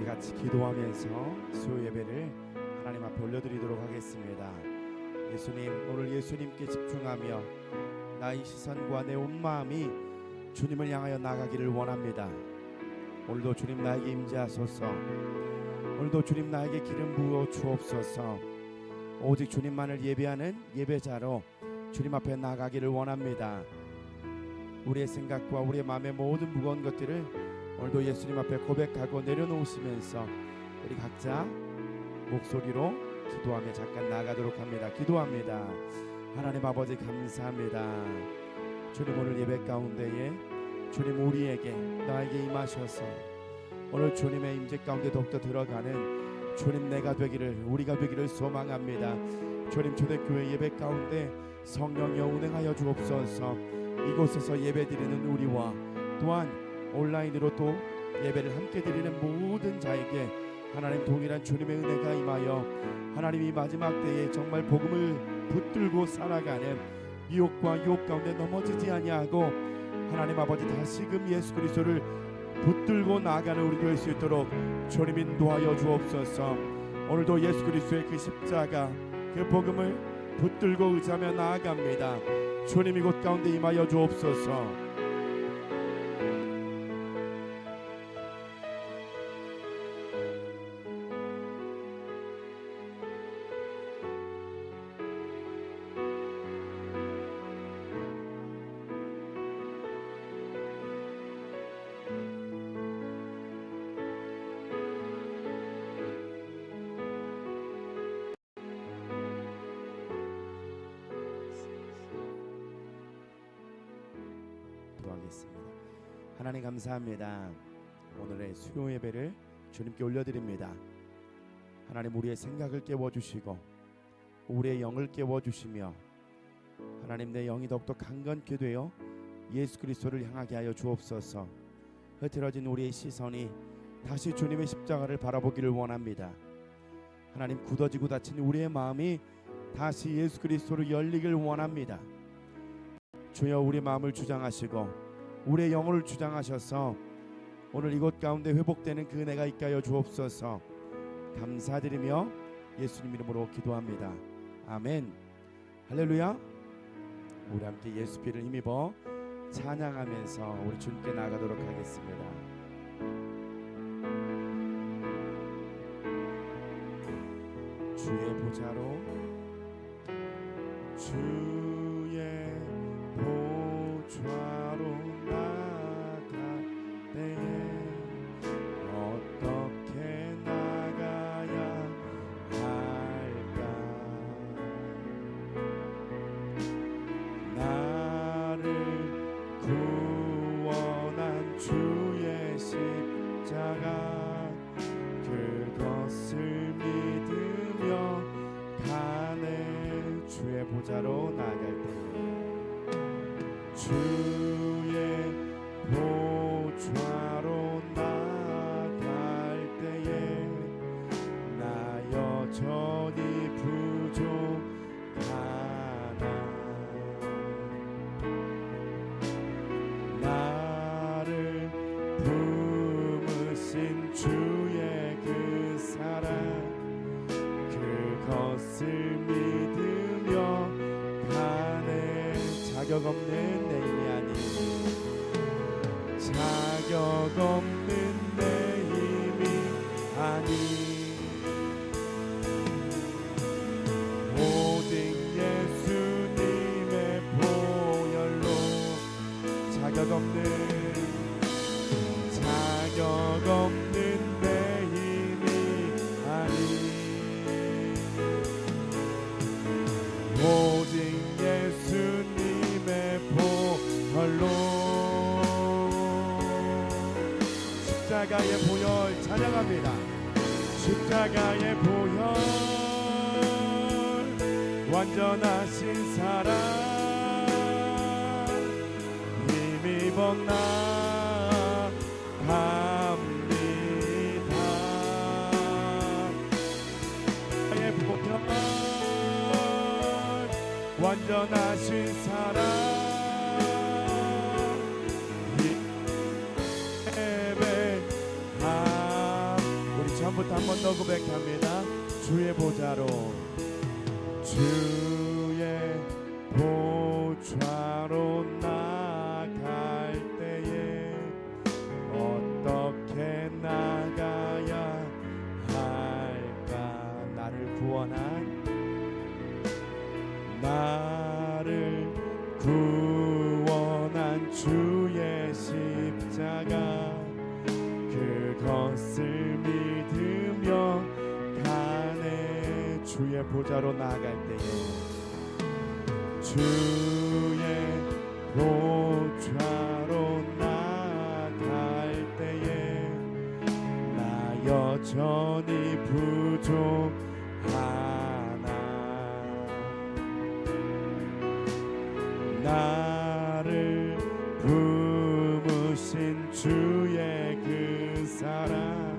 같이 기도하면서 수요 예배를 하나님 앞에 올려드리도록 하겠습니다. 예수님, 오늘 예수님께 집중하며 나의 시선과 내 온 마음이 주님을 향하여 나가기를 원합니다. 오늘도 주님 나에게 임재하소서. 오늘도 주님 나에게 기름 부어 주옵소서. 오직 주님만을 예배하는 예배자로 주님 앞에 나가기를 원합니다. 우리의 생각과 우리의 마음의 모든 무거운 것들을 오늘도 예수님 앞에 고백하고 내려놓으시면서 우리 각자 목소리로 기도하며 잠깐 나가도록 합니다. 기도합니다. 하나님 아버지 감사합니다. 주님, 오늘 예배 가운데에 주님 우리에게 나에게 임하셔서 오늘 주님의 임재 가운데 더욱더 들어가는 주님 내가 되기를, 우리가 되기를 소망합니다. 주님, 초대교회 예배 가운데 성령이여 운행하여 주옵소서. 이곳에서 예배드리는 우리와 또한 온라인으로 또 예배를 함께 드리는 모든 자에게 하나님 동일한 주님의 은혜가 임하여 하나님이 마지막 때에 정말 복음을 붙들고 살아가는 미혹과 유혹 가운데 넘어지지 아니하고 하나님 아버지 다시금 예수 그리스도를 붙들고 나아가는 우리 될 수 있도록 주님 인도하여 주옵소서. 오늘도 예수 그리스도의 그 십자가, 그 복음을 붙들고 의지하며 나아갑니다. 주님 이곳 가운데 임하여 주옵소서. 하겠습니다. 하나님 감사합니다. 오늘의 수요 예배를 주님께 올려드립니다. 하나님, 우리의 생각을 깨워주시고 우리의 영을 깨워주시며 하나님 내 영이 더욱더 강건케 되어 예수 그리스도를 향하게 하여 주옵소서. 흐트러진 우리의 시선이 다시 주님의 십자가를 바라보기를 원합니다. 하나님, 굳어지고 닫힌 우리의 마음이 다시 예수 그리스도로 열리길 원합니다. 주여, 우리 마음을 주장하시고 우리의 영혼을 주장하셔서 오늘 이곳 가운데 회복되는 그 은혜가 있게 하여 주옵소서. 감사드리며 예수님 이름으로 기도합니다. 아멘. 할렐루야. 우리 함께 예수 피를 힘입어 찬양하면서 우리 주님께 나아가도록 하겠습니다. 주의 보좌로, 주의 보좌로 나갈 때에 어떻게 나가야 할까? 나를 구원한 주의 십자가, 그것을 믿으며 가네. 주의 보좌로 나갈 때에, 주의 보좌로 나갈 때에 나 여전히 부족하나. 나를 품으신 주의 그 사랑, 그것을 믿으며 가네. 자격 없는 내 힘이 아닌, 자격 없는 내 힘이 아닌, 오직 예수님의 보혈로, 자격 없는 내 힘이 아닌, 오직 예수님의 보혈로. 십자가의 보혈 찬양합니다. 십자가의 보혈, 완전하신 사랑, 힘입어 나갑니다. 십자가의 보혈, 완전하신 사랑, 처음부터 한 번 더 고백합니다. 주의 보좌로, 주의 보좌로 나갈 때에 어떻게 나가야 할까? 나를 구원한 주의 십자가, 그것을 믿으며 가네. 주의 보좌로 나아갈 때에, 주의 보좌로 나아갈 때에 나 여전히 부족하나. 나를 품으신 주의 그 사랑,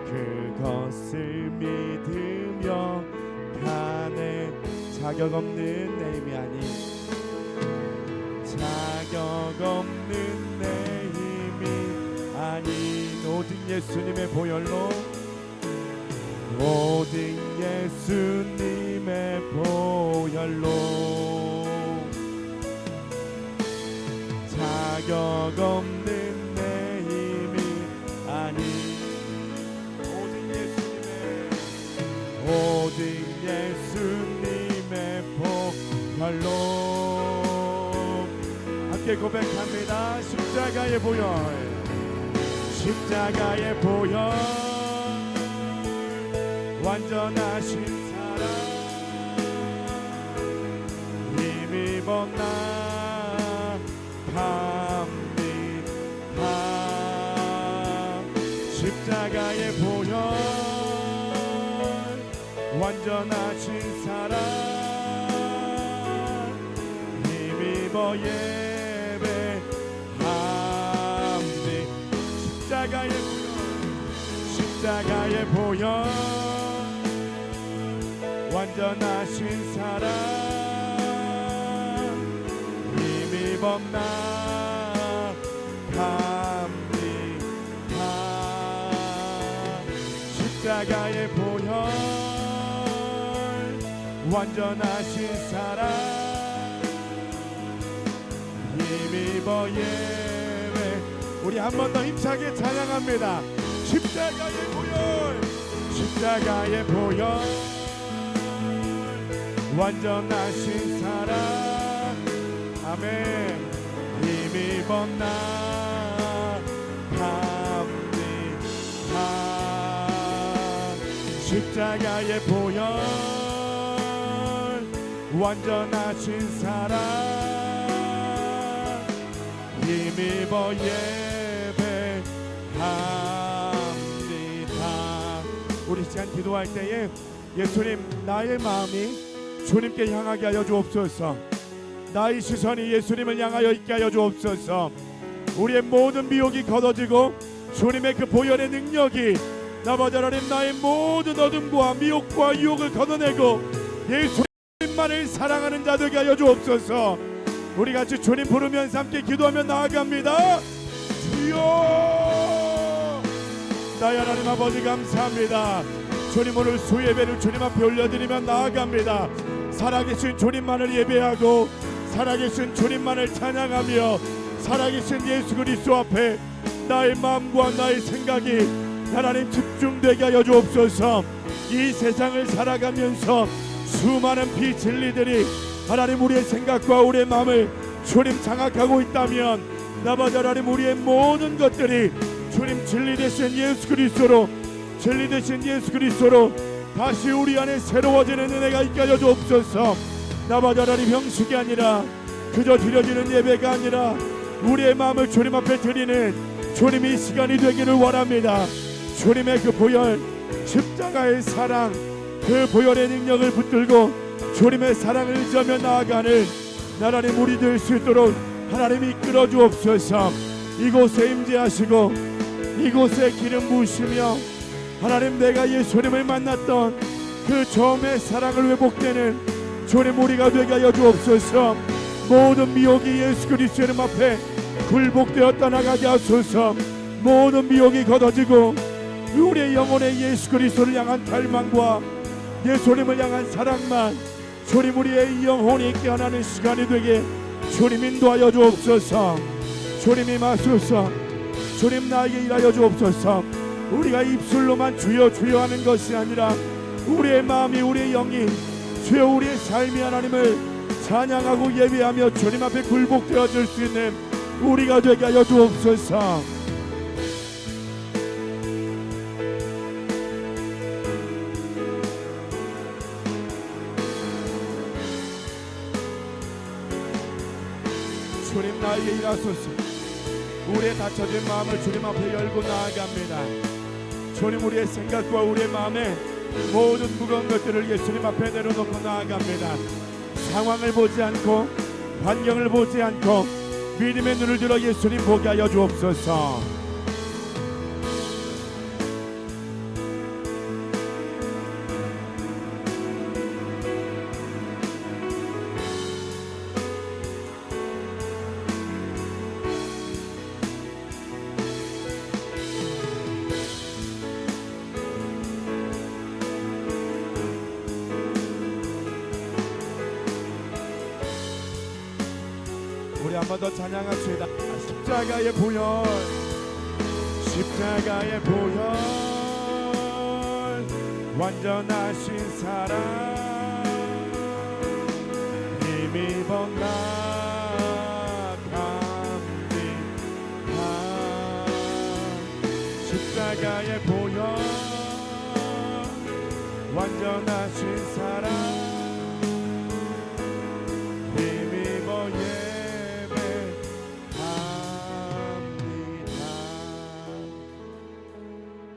그것을 믿으며 가네. 자격 없는 내 힘이 아닌, 자격 없는 내 힘이 아닌 오직 예수님의 보혈로, 오직 예수님의 보혈로, 자격 없는 내 힘이 아닌 오직 예수님의 보혈로. 함께 고백합니다. 십자가의 보혈, 십자가의 보혈, 완전하신 사랑 힘입어 나갑니다. 십자가의 보혈, 완전하신 사랑 힘입어 예배합니다. 십자가의 보혈, 십자가의 보혈, 완전하신 사랑 힘입어 나갑니다. 십자가의 보혈, 완전하신 사랑 힘입어 예배. 우리 한 번 더 힘차게 찬양합니다. 십자가의 보혈, 십자가의 보혈, 완전하신 사랑, 아멘, 힘입어 나갑니다. 십자가의 보혈, 완전하신 사랑 힘입어 예배합니다. 우리 시간 기도할 때에 예수님, 나의 마음이 주님께 향하게 하여 주옵소서. 나의 시선이 예수님을 향하여 있게 하여 주옵소서. 우리의 모든 미혹이 걷어지고 주님의 그 보혈의 능력이 나보다 하나님 나의 모든 어둠과 미혹과 유혹을 걷어내고 예수님만을 사랑하는 자 되게 하여 주옵소서. 우리 같이 주님 부르면서 함께 기도하며 나아갑니다. 주여, 나의 하나님 아버지 감사합니다. 주님, 오늘 수예배를 주님 앞에 올려드리며 나아갑니다. 살아계신 주님만을 예배하고 살아계신 주님만을 찬양하며 살아계신 예수 그리스도 앞에 나의 마음과 나의 생각이 하나님 집중되게 하여 주옵소서. 이 세상을 살아가면서 수많은 비진리들이 하나님 우리의 생각과 우리의 마음을 주님 장악하고 있다면 나보다 하나님 우리의 모든 것들이 주님 진리 되신 예수 그리스도로, 진리 되신 예수 그리스도로 다시 우리 안에 새로워지는 은혜가 있게 하여 주옵소서. 나보다 하나님 형식이 아니라 그저 드려지는 예배가 아니라 우리의 마음을 주님 앞에 드리는 주님의 시간이 되기를 원합니다. 주님의 그 보혈, 십자가의 사랑, 그 보혈의 능력을 붙들고 주님의 사랑을 의지하며 나아가는 하나님 우리 될 수 있도록 하나님이 이끌어 주옵소서. 이곳에 임재하시고 이곳에 기름 부으시며 하나님, 내가 예수님을 만났던 그 처음의 사랑을 회복되는 주님 우리가 되게 하여 주옵소서. 모든 미혹이 예수 그리스도 이름 앞에 굴복되어 떠나가게 하소서. 모든 미혹이 걷어지고 우리의 영혼의 예수 그리스도를 향한 갈망과 예수님을 향한 사랑만 주님 우리의 영혼이 깨어나는 시간이 되게 주님 인도하여 주옵소서. 주님 임하소서. 주님 나에게 일하여 주옵소서. 우리가 입술로만 주여 주여 하는 것이 아니라 우리의 마음이 우리의 영이 주여 우리의 삶이 하나님을 찬양하고 예배하며 주님 앞에 굴복되어 줄 수 있는 우리가 되게 하여 주옵소서. 주님 나에게 일하소서. 우리의 닫혀진 마음을 주님 앞에 열고 나아갑니다. 주님 우리의 생각과 우리의 마음에 모든 무거운 것들을 예수님 앞에 내려놓고 나아갑니다. 상황을 보지 않고 환경을 보지 않고 믿음의 눈을 들어 예수님 보게 하여 주옵소서. 우리 한 번 더 찬양합시다. 십자가의 보혈, 십자가의 보혈, 완전하신 사랑 힘입어 나갑니다. 십자가의 보혈, 완전하신 사랑 힘입어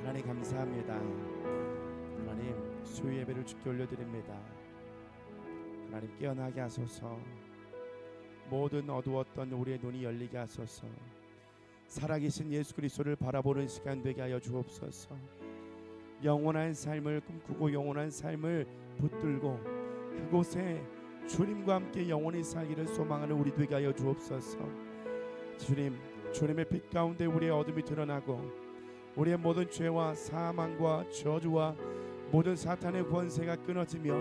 하나님 감사합니다. 하나님 수요 예배를 주께 올려드립니다. 하나님 깨어나게 하소서. 모든 어두웠던 우리의 눈이 열리게 하소서. 살아계신 예수 그리스도를 바라보는 시간 되게 하여 주옵소서. 영원한 삶을 꿈꾸고 영원한 삶을 붙들고 그곳에 주님과 함께 영원히 살기를 소망하는 우리 되게 하여 주옵소서. 주님, 주님의 빛 가운데 우리의 어둠이 드러나고 우리의 모든 죄와 사망과 저주와 모든 사탄의 권세가 끊어지며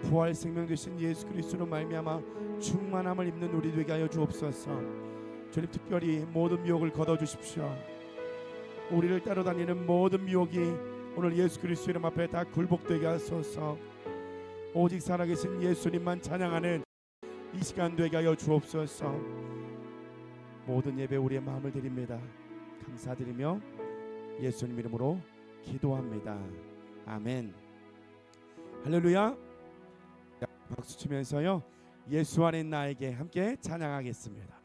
부활 생명 되신 예수 그리스도로 말미암아 충만함을 입는 우리 되게 하여 주옵소서. 주님 특별히 모든 미혹을 걷어주십시오. 우리를 따라다니는 모든 미혹이 오늘 예수 그리스도 이름 앞에 다 굴복되게 하소서. 오직 살아계신 예수님만 찬양하는 이 시간 되게 하여 주옵소서. 모든 예배 우리의 마음을 드립니다. 감사드리며 예수님 이름으로 기도합니다. 아멘. 할렐루야. 박수 치면서요 예수 안에 나에게 함께 찬양하겠습니다.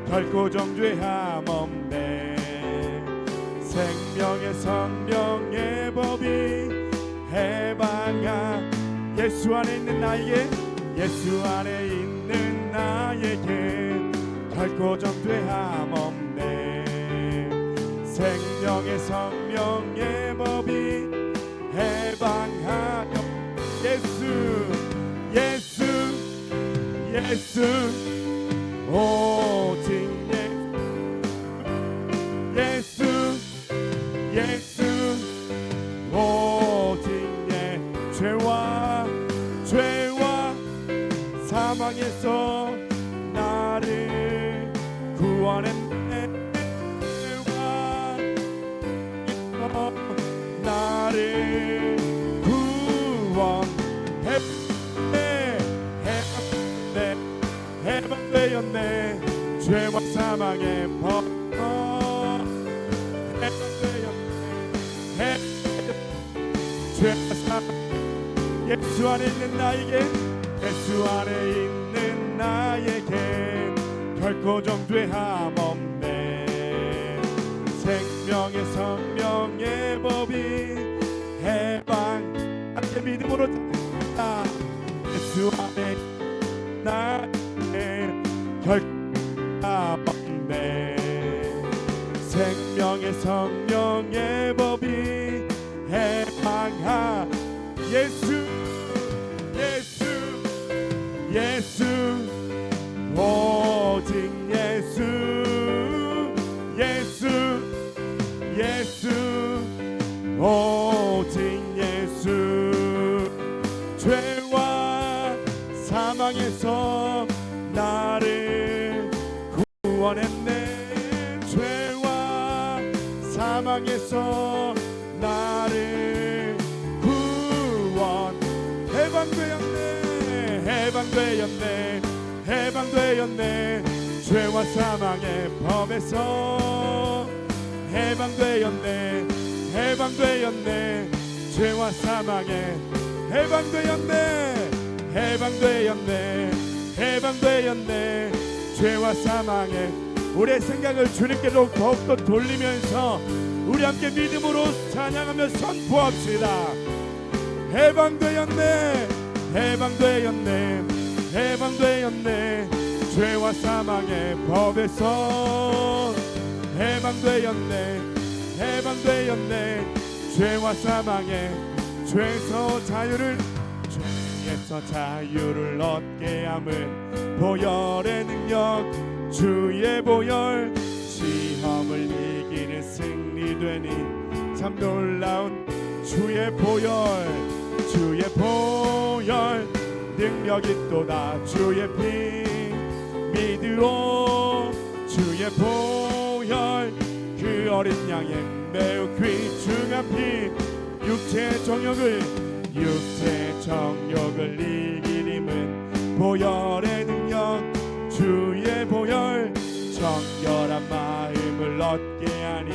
결코 정죄함 없네. 생명의 성령의 법이 해방한 예수 안에 있는 나에게, 예수 안에 있는 나에게 결코 정죄함 없네. 생명의 성령의 법이 해방하여 예수 오직 예수 오직 죄와 사망에서 나를 구원했네. 죄와 나를 해방되었네. 죄와 사망의 법 해방되었네. 죄와 사망 예수 안에 있는 나에게, 예수 안에 있는 나에게 결코 정죄함 없네. 생명의 성령의 법이 해방 함께 믿음으로 예수 안에 나에게 가운데 생명의 성령의 법이 해방하 예수 예수 예수 오직 예수 예수 예수 오직 예수 죄와 사망에서 나를 구원했네 죄와 사망에서 나를 구원 해방되었네 해방되었네 해방되었네 죄와 사망의 법에서 해방되었네 해방되었네 죄와 사망의 해방되었네 해방되었네 해방되었네 죄와 사망의 우리의 생각을 주님께로 더욱더 돌리면서 우리 함께 믿음으로 찬양하며 선포합시다. 해방되었네 해방되었네 해방되었네 죄와 사망의 법에서 해방되었네 해방되었네 죄와 사망의 죄에서 자유를 죄에서 자유를 얻게 함은 보혈의 능력 주의 보혈 시험을 이기는 승리되니 참 놀라운 주의 보혈 주의 보혈 능력이 또다 주의 피 믿으오 주의 보혈 그 어린 양의 매우 귀중한 피 육체의 정욕을 이기림은 보혈의 능력 주의 보혈 정결한 마음을 얻게 하니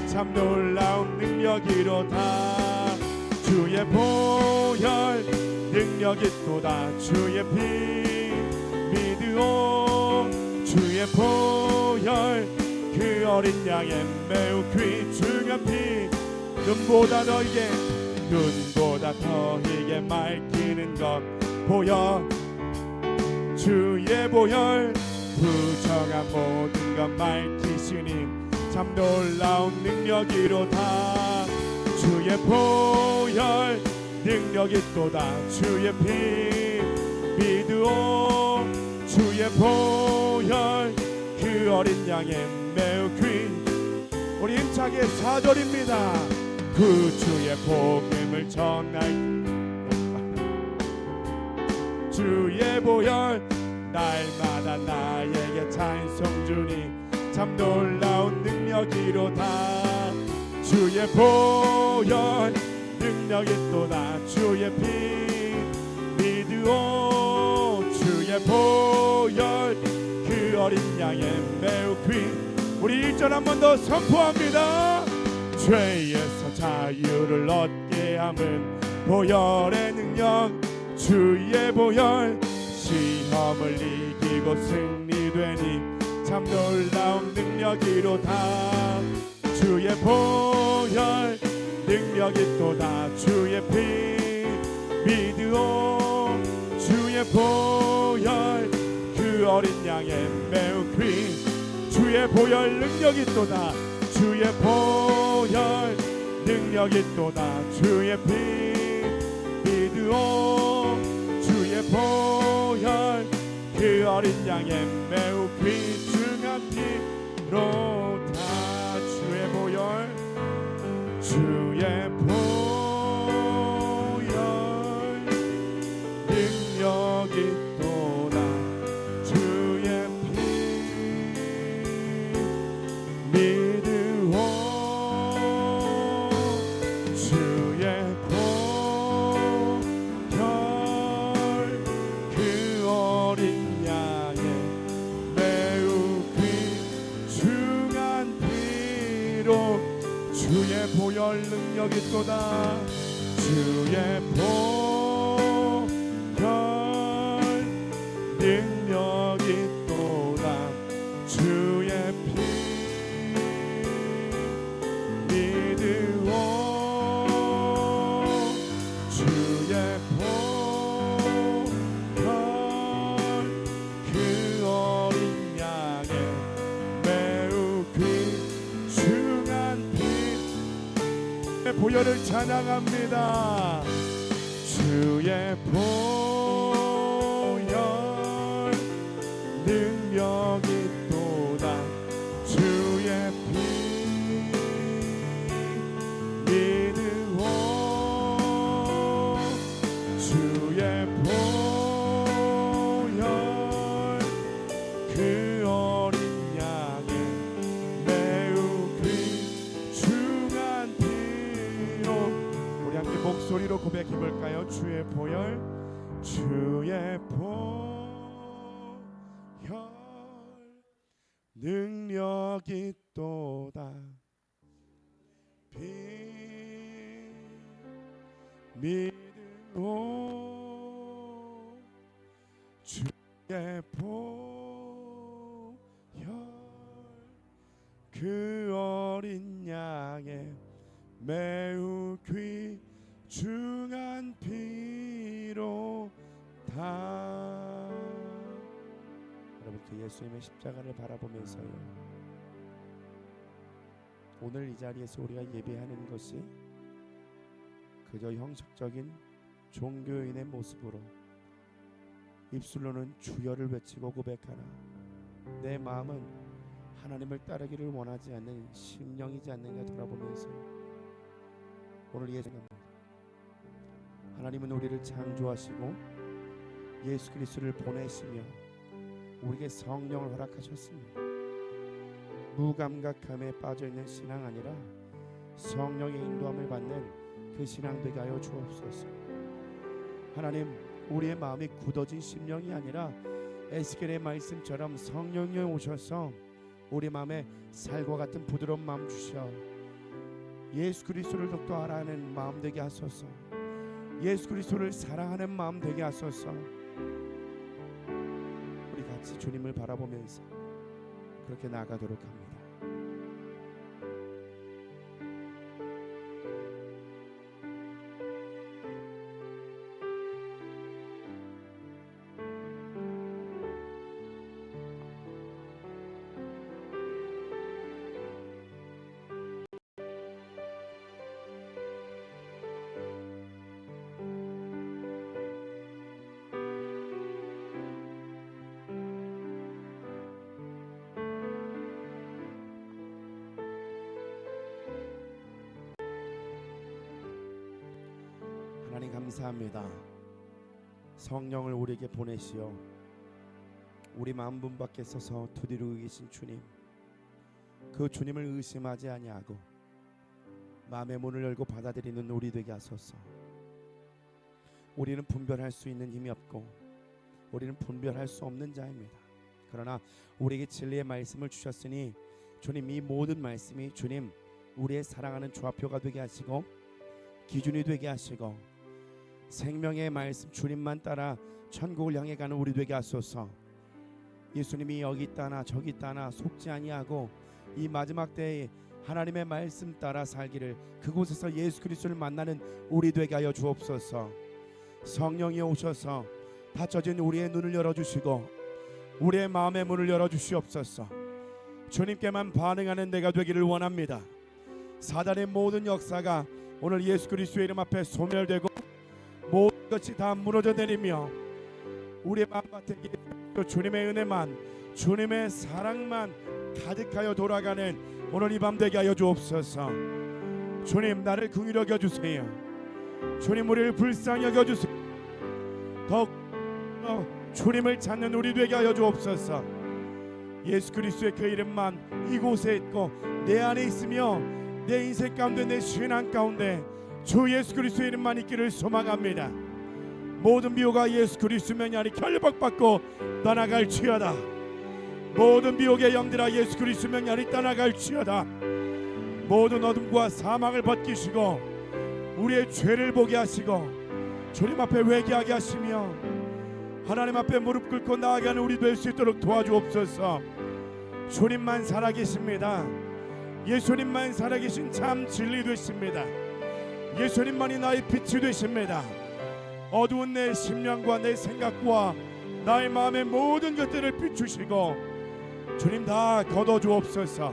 참 놀라운 능력이로다 주의 보혈 능력이 또다 주의 피 믿으오 주의 보혈 그 어린 양의 매우 귀중한 피 눈보다 더이게 맑히는 것 보혈 주의 보혈 부정한 모든 것 맑히시니 참 놀라운 능력이로다 주의 보혈 능력이 또다 주의 피 믿으오 주의 보혈 그 어린 양의 매우 우리 힘차게 4절입니다 그 주의 복음을 전할 주의 보혈 날마다 나에게 찬송 주니 참 놀라운 능력이로다 주의 보혈 능력이 또다 주의 피 믿으오 주의 보혈 그 어린 양의 매우 우리 1절 한 번 더 선포합니다 죄에서 자유를 얻게 함은 보혈의 능력 주의 보혈 시험을 이기고 승리되니 참 놀라운 능력이로다 주의 보혈 능력이 또다 주의 피 믿으오 주의 보혈 그 어린 양의 매우 주의 보혈 능력이 또다 주의 보혈 능력이 또다 주의 피 믿으오 주의 보혈 그 어린 양의 매우 귀중한 피로다 주의 보혈 주의 보혈 능력이 또다 주의 피 믿으오 주의 보혈 그 어린 양의 매우 귀중한 피로 주의 보혈 능력이 또다 주의 보혈 능력이 또다 주의 피 믿으오 주의 보혈 그 어린 양의 보혈을 찬양합니다. 주의 보혈 능력이 또다. 주의 피 믿으오. 주의 보혈 그 어린 양의 매우 귀중한 피로. 우리 함께 목소리로 고백해볼까요? 주의 보혈, 주의 보혈 능력이 또다. 피 믿으오. 주의 보혈 그 어린 양의 매우 귀중한 피로 다. 여러분, 그 예수님의 십자가를 바라보면서요, 오늘 이 자리에서 우리가 예배하는 것이 그저 형식적인 종교인의 모습으로 입술로는 주여를 외치고 고백하나 내 마음은 하나님을 따르기를 원하지 않는 심령이지 않느냐 돌아보면서 오늘 예배합니다. 하나님은 우리를 창조하시고 예수 그리스도를 보내시며 우리에게 성령을 허락하셨습니다. 무감각함에 빠져있는 신앙 아니라 성령의 인도함을 받는 그 신앙 되게 하여 주옵소서. 하나님, 우리의 마음이 굳어진 심령이 아니라 에스겔의 말씀처럼 성령이 오셔서 우리 마음에 살과 같은 부드러운 마음 주셔 예수 그리스도를 더욱더 알아가는 마음 되게 하소서. 예수 그리스도를 사랑하는 마음 되게 하소서. 우리 같이 주님을 바라보면서 그렇게 나아가도록 합니다. 하나님 감사합니다. 성령을 우리에게 보내시어 우리 마음 문 밖에 서서 두드리고 계신 주님, 그 주님을 의심하지 아니하고 마음의 문을 열고 받아들이는 우리 되게 하소서. 우리는 분별할 수 있는 힘이 없고 우리는 분별할 수 없는 자입니다. 그러나 우리에게 진리의 말씀을 주셨으니 주님, 이 모든 말씀이 주님 우리의 사랑하는 좌표가 되게 하시고 기준이 되게 하시고 생명의 말씀 주님만 따라 천국을 향해 가는 우리 되게 하소서. 예수님이 여기 있다나 저기 있다나 속지 아니하고 이 마지막 때에 하나님의 말씀 따라 살기를, 그곳에서 예수 그리스도를 만나는 우리 되게 하여 주옵소서. 성령이 오셔서 닫혀진 우리의 눈을 열어주시고 우리의 마음의 문을 열어주시옵소서. 주님께만 반응하는 내가 되기를 원합니다. 사단의 모든 역사가 오늘 예수 그리스도의 이름 앞에 소멸되고 모든 것이 다 무너져 내리며 우리의 마음밭에 주님의 은혜만, 주님의 사랑만 가득하여 돌아가는 오늘 이 밤 되게 하여 주옵소서. 주님, 나를 긍휼히 여겨주세요. 주님, 우리를 불쌍히 여겨주세요. 더욱 주님을 찾는 우리 되게 하여 주옵소서. 예수 그리스도의 그 이름만 이곳에 있고 내 안에 있으며 내 인생 가운데, 내 신앙 가운데 주 예수 그리스도의 이름만 있기를 소망합니다. 모든 미혹아 예수 그리스도면 아니 결박받고 떠나갈지어다. 모든 미혹의 영들아 예수 그리스도면 아니 떠나갈지어다. 모든 어둠과 사망을 벗기시고 우리의 죄를 보게 하시고 주님 앞에 회개하게 하시며 하나님 앞에 무릎 꿇고 나아가는 우리 될 수 있도록 도와주옵소서. 주님만 살아계십니다. 예수님만 살아계신 참 진리 되십니다. 예수님만이 나의 빛이 되십니다. 어두운 내 심령과 내 생각과 나의 마음의 모든 것들을 비추시고 주님 다 걷어주옵소서.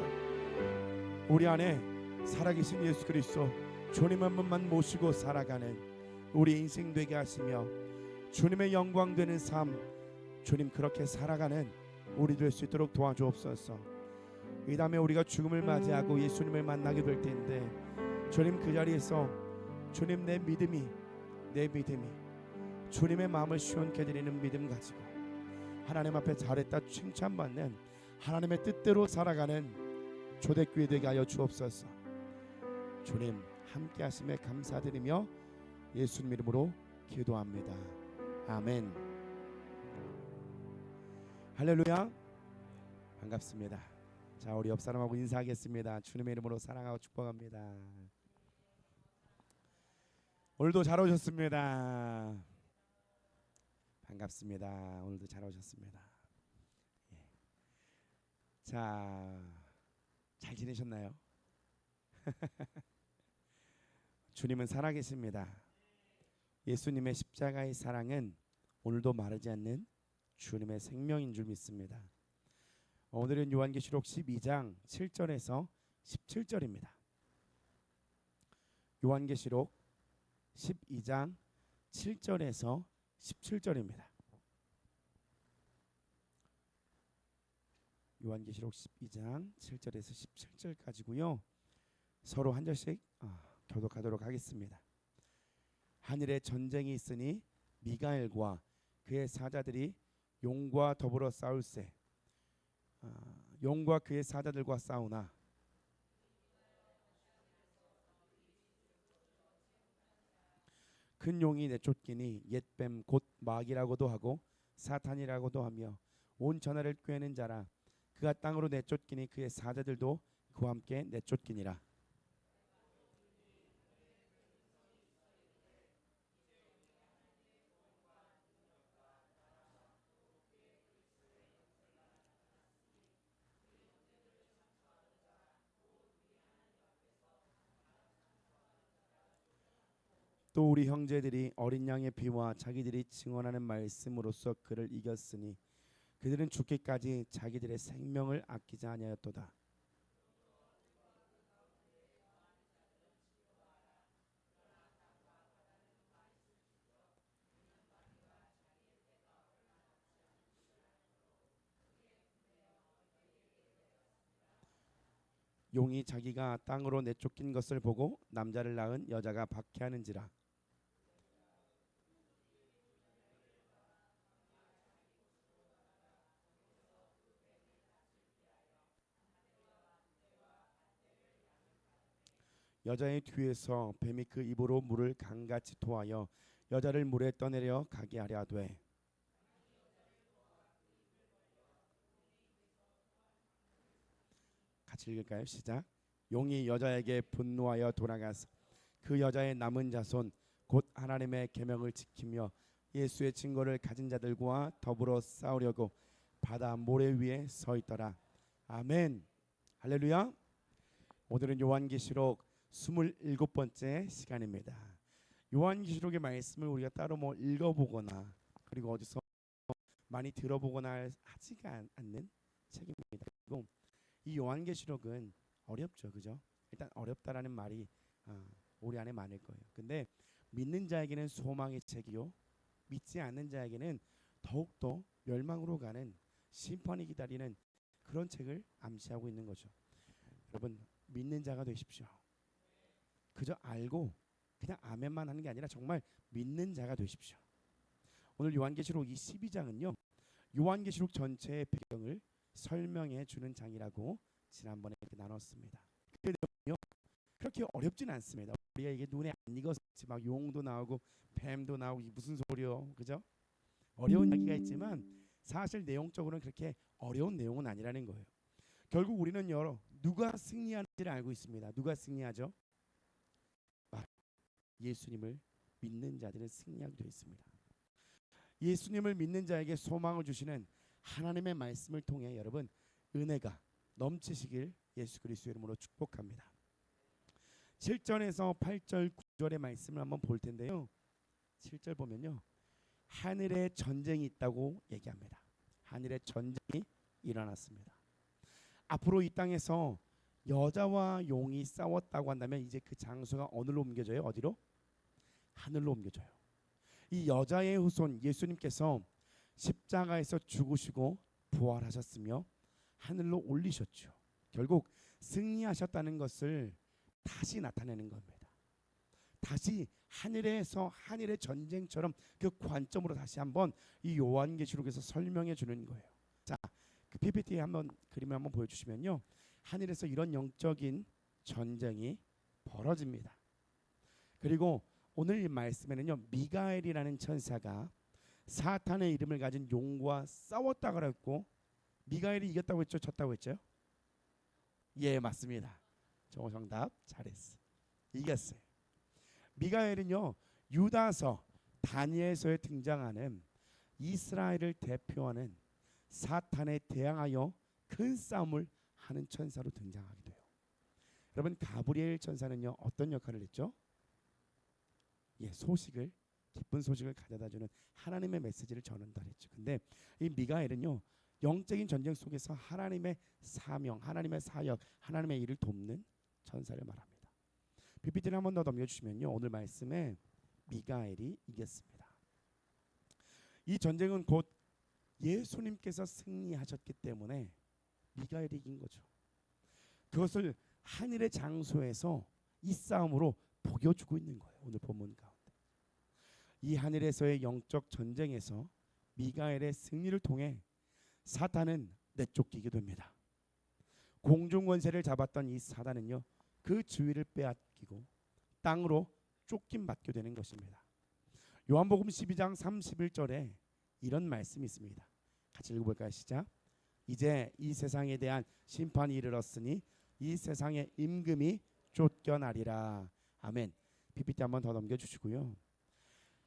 우리 안에 살아계신 예수 그리스도, 주님 한 분만 모시고 살아가는 우리 인생 되게 하시며 주님의 영광 되는 삶, 주님 그렇게 살아가는 우리 될 수 있도록 도와주옵소서. 이 다음에 우리가 죽음을 맞이하고 예수님을 만나게 될 텐데 주님 그 자리에서 주님 내 믿음이 주님의 마음을 시원케 드리는 믿음 가지고 하나님 앞에 잘했다 칭찬받는 하나님의 뜻대로 살아가는 초대교회 되게 하여 주옵소서. 주님 함께 하심에 감사드리며 예수님 이름으로 기도합니다. 아멘. 할렐루야. 반갑습니다. 자, 우리 옆 사람하고 인사하겠습니다. 주님의 이름으로 사랑하고 축복합니다. 오늘도 잘 오셨습니다. 반갑습니다. 오늘도 잘 오셨습니다. 예. 자, 잘 지내셨나요? 주님은 살아계십니다. 예수님의 십자가의 사랑은 오늘도 마르지 않는 주님의 생명인 줄 믿습니다. 오늘은 요한계시록 12장 7절에서 17절입니다. 요한계시록 12장 7절에서 17절입니다. 요한계시록 12장 7절에서 17절까지고요. 서로 한 절씩 교독하도록 하겠습니다. 하늘에 전쟁이 있으니 미가엘과 그의 사자들이 용과 더불어 싸울세. 용과 그의 사자들과 싸우나 큰 용이 내쫓기니 옛뱀 곧 마귀라고도 하고 사탄이라고도 하며 온 전하를 꿰는 자라. 그가 땅으로 내쫓기니 그의 사자들도 그와 함께 내쫓기니라. 또 우리 형제들이 어린 양의 피와 자기들이 증언하는 말씀으로써 그를 이겼으니 그들은 죽기까지 자기들의 생명을 아끼지 아니하였도다. 용이 자기가 땅으로 내쫓긴 것을 보고 남자를 낳은 여자가 박해하는지라. 여자의 뒤에서 뱀이 그 입으로 물을 강같이 토하여 여자를 물에 떠내려 가게 하려 하되 같이 읽을까요? 시작. 용이 여자에게 분노하여 돌아가서 그 여자의 남은 자손 곧 하나님의 계명을 지키며 예수의 증거를 가진 자들과 더불어 싸우려고 바다 모래 위에 서 있더라. 아멘. 할렐루야. 오늘은 요한계시록 27번째 시간입니다. 요한계시록의 말씀을 우리가 따로 읽어보거나 그리고 어디서 많이 들어보거나 하지가 않는 책입니다. 그리고 이 요한계시록은 어렵죠, 그죠? 일단 어렵다라는 말이 우리 안에 많을 거예요. 근데 믿는 자에게는 소망의 책이요, 믿지 않는 자에게는 더욱더 멸망으로 가는 심판이 기다리는 그런 책을 암시하고 있는 거죠. 여러분 믿는 자가 되십시오. 그저 알고 그냥 아멘만 하는 게 아니라 정말 믿는 자가 되십시오. 오늘 요한계시록 이 12장은요 요한계시록 전체의 배경을 설명해 주는 장이라고 지난번에 나눴습니다. 그 내용이요 그렇게 어렵진 않습니다. 우리가 이게 눈에 안 익었지 막 용도 나오고 뱀도 나오고 무슨 소리요, 그죠? 어려운 이야기가 있지만 사실 내용적으로는 그렇게 어려운 내용은 아니라는 거예요. 결국 우리는 누가 승리하는지를 알고 있습니다. 누가 승리하죠? 예수님을 믿는 자들은 승리하게 되어 있습니다. 예수님을 믿는 자에게 소망을 주시는 하나님의 말씀을 통해 여러분 은혜가 넘치시길 예수 그리스도의 이름으로 축복합니다. 7절에서 8절 9절의 말씀을 한번 볼 텐데요. 7절 보면요 하늘에 전쟁이 있다고 얘기합니다. 하늘에 전쟁이 일어났습니다. 앞으로 이 땅에서 여자와 용이 싸웠다고 한다면 이제 그 장소가 어디로 옮겨져요? 어디로? 하늘로 옮겨져요. 이 여자의 후손 예수님께서 십자가에서 죽으시고 부활하셨으며 하늘로 올리셨죠. 결국 승리하셨다는 것을 다시 나타내는 겁니다. 다시 하늘에서 하늘의 전쟁처럼 그 관점으로 다시 한번 이 요한계시록에서 설명해 주는 거예요. 자, 그 PPT에 한번 그림을 한번 보여주시면요, 하늘에서 이런 영적인 전쟁이 벌어집니다. 그리고 오늘 이 말씀에는요, 미가엘이라는 천사가 사탄의 이름을 가진 용과 싸웠다 그랬고, 미가엘이 이겼다고 했죠, 졌다고 했죠? 예, 맞습니다. 정답 잘했어. 이겼어요. 미가엘은요, 유다서 다니엘서에 등장하는 이스라엘을 대표하는 사탄에 대항하여 큰 싸움을 하는 천사로 등장하게 돼요. 여러분, 가브리엘 천사는요, 어떤 역할을 했죠? 예, 소식을, 기쁜 소식을 가져다주는 하나님의 메시지를 전달했죠. 근데 이 미가엘은요, 영적인 전쟁 속에서 하나님의 사명, 하나님의 사역, 하나님의 일을 돕는 천사를 말합니다. PPT를 한번 더 넘겨주시면요, 오늘 말씀에 미가엘이 이겼습니다. 이 전쟁은 곧 예수님께서 승리하셨기 때문에 미가엘이 이긴 거죠. 그것을 하늘의 장소에서 이 싸움으로 보여주고 있는 거예요. 오늘 본문 가운데 이 하늘에서의 영적 전쟁에서 미가엘의 승리를 통해 사탄은 내쫓기게 됩니다. 공중 권세를 잡았던 이 사단은요, 그 주위를 빼앗기고 땅으로 쫓김 받게 되는 것입니다. 요한복음 12장 31절에 이런 말씀이 있습니다. 같이 읽어볼까요? 시작. 이제 이 세상에 대한 심판이 이르렀으니 이 세상의 임금이 쫓겨나리라. 아멘. PPT 한번 더 넘겨주시고요.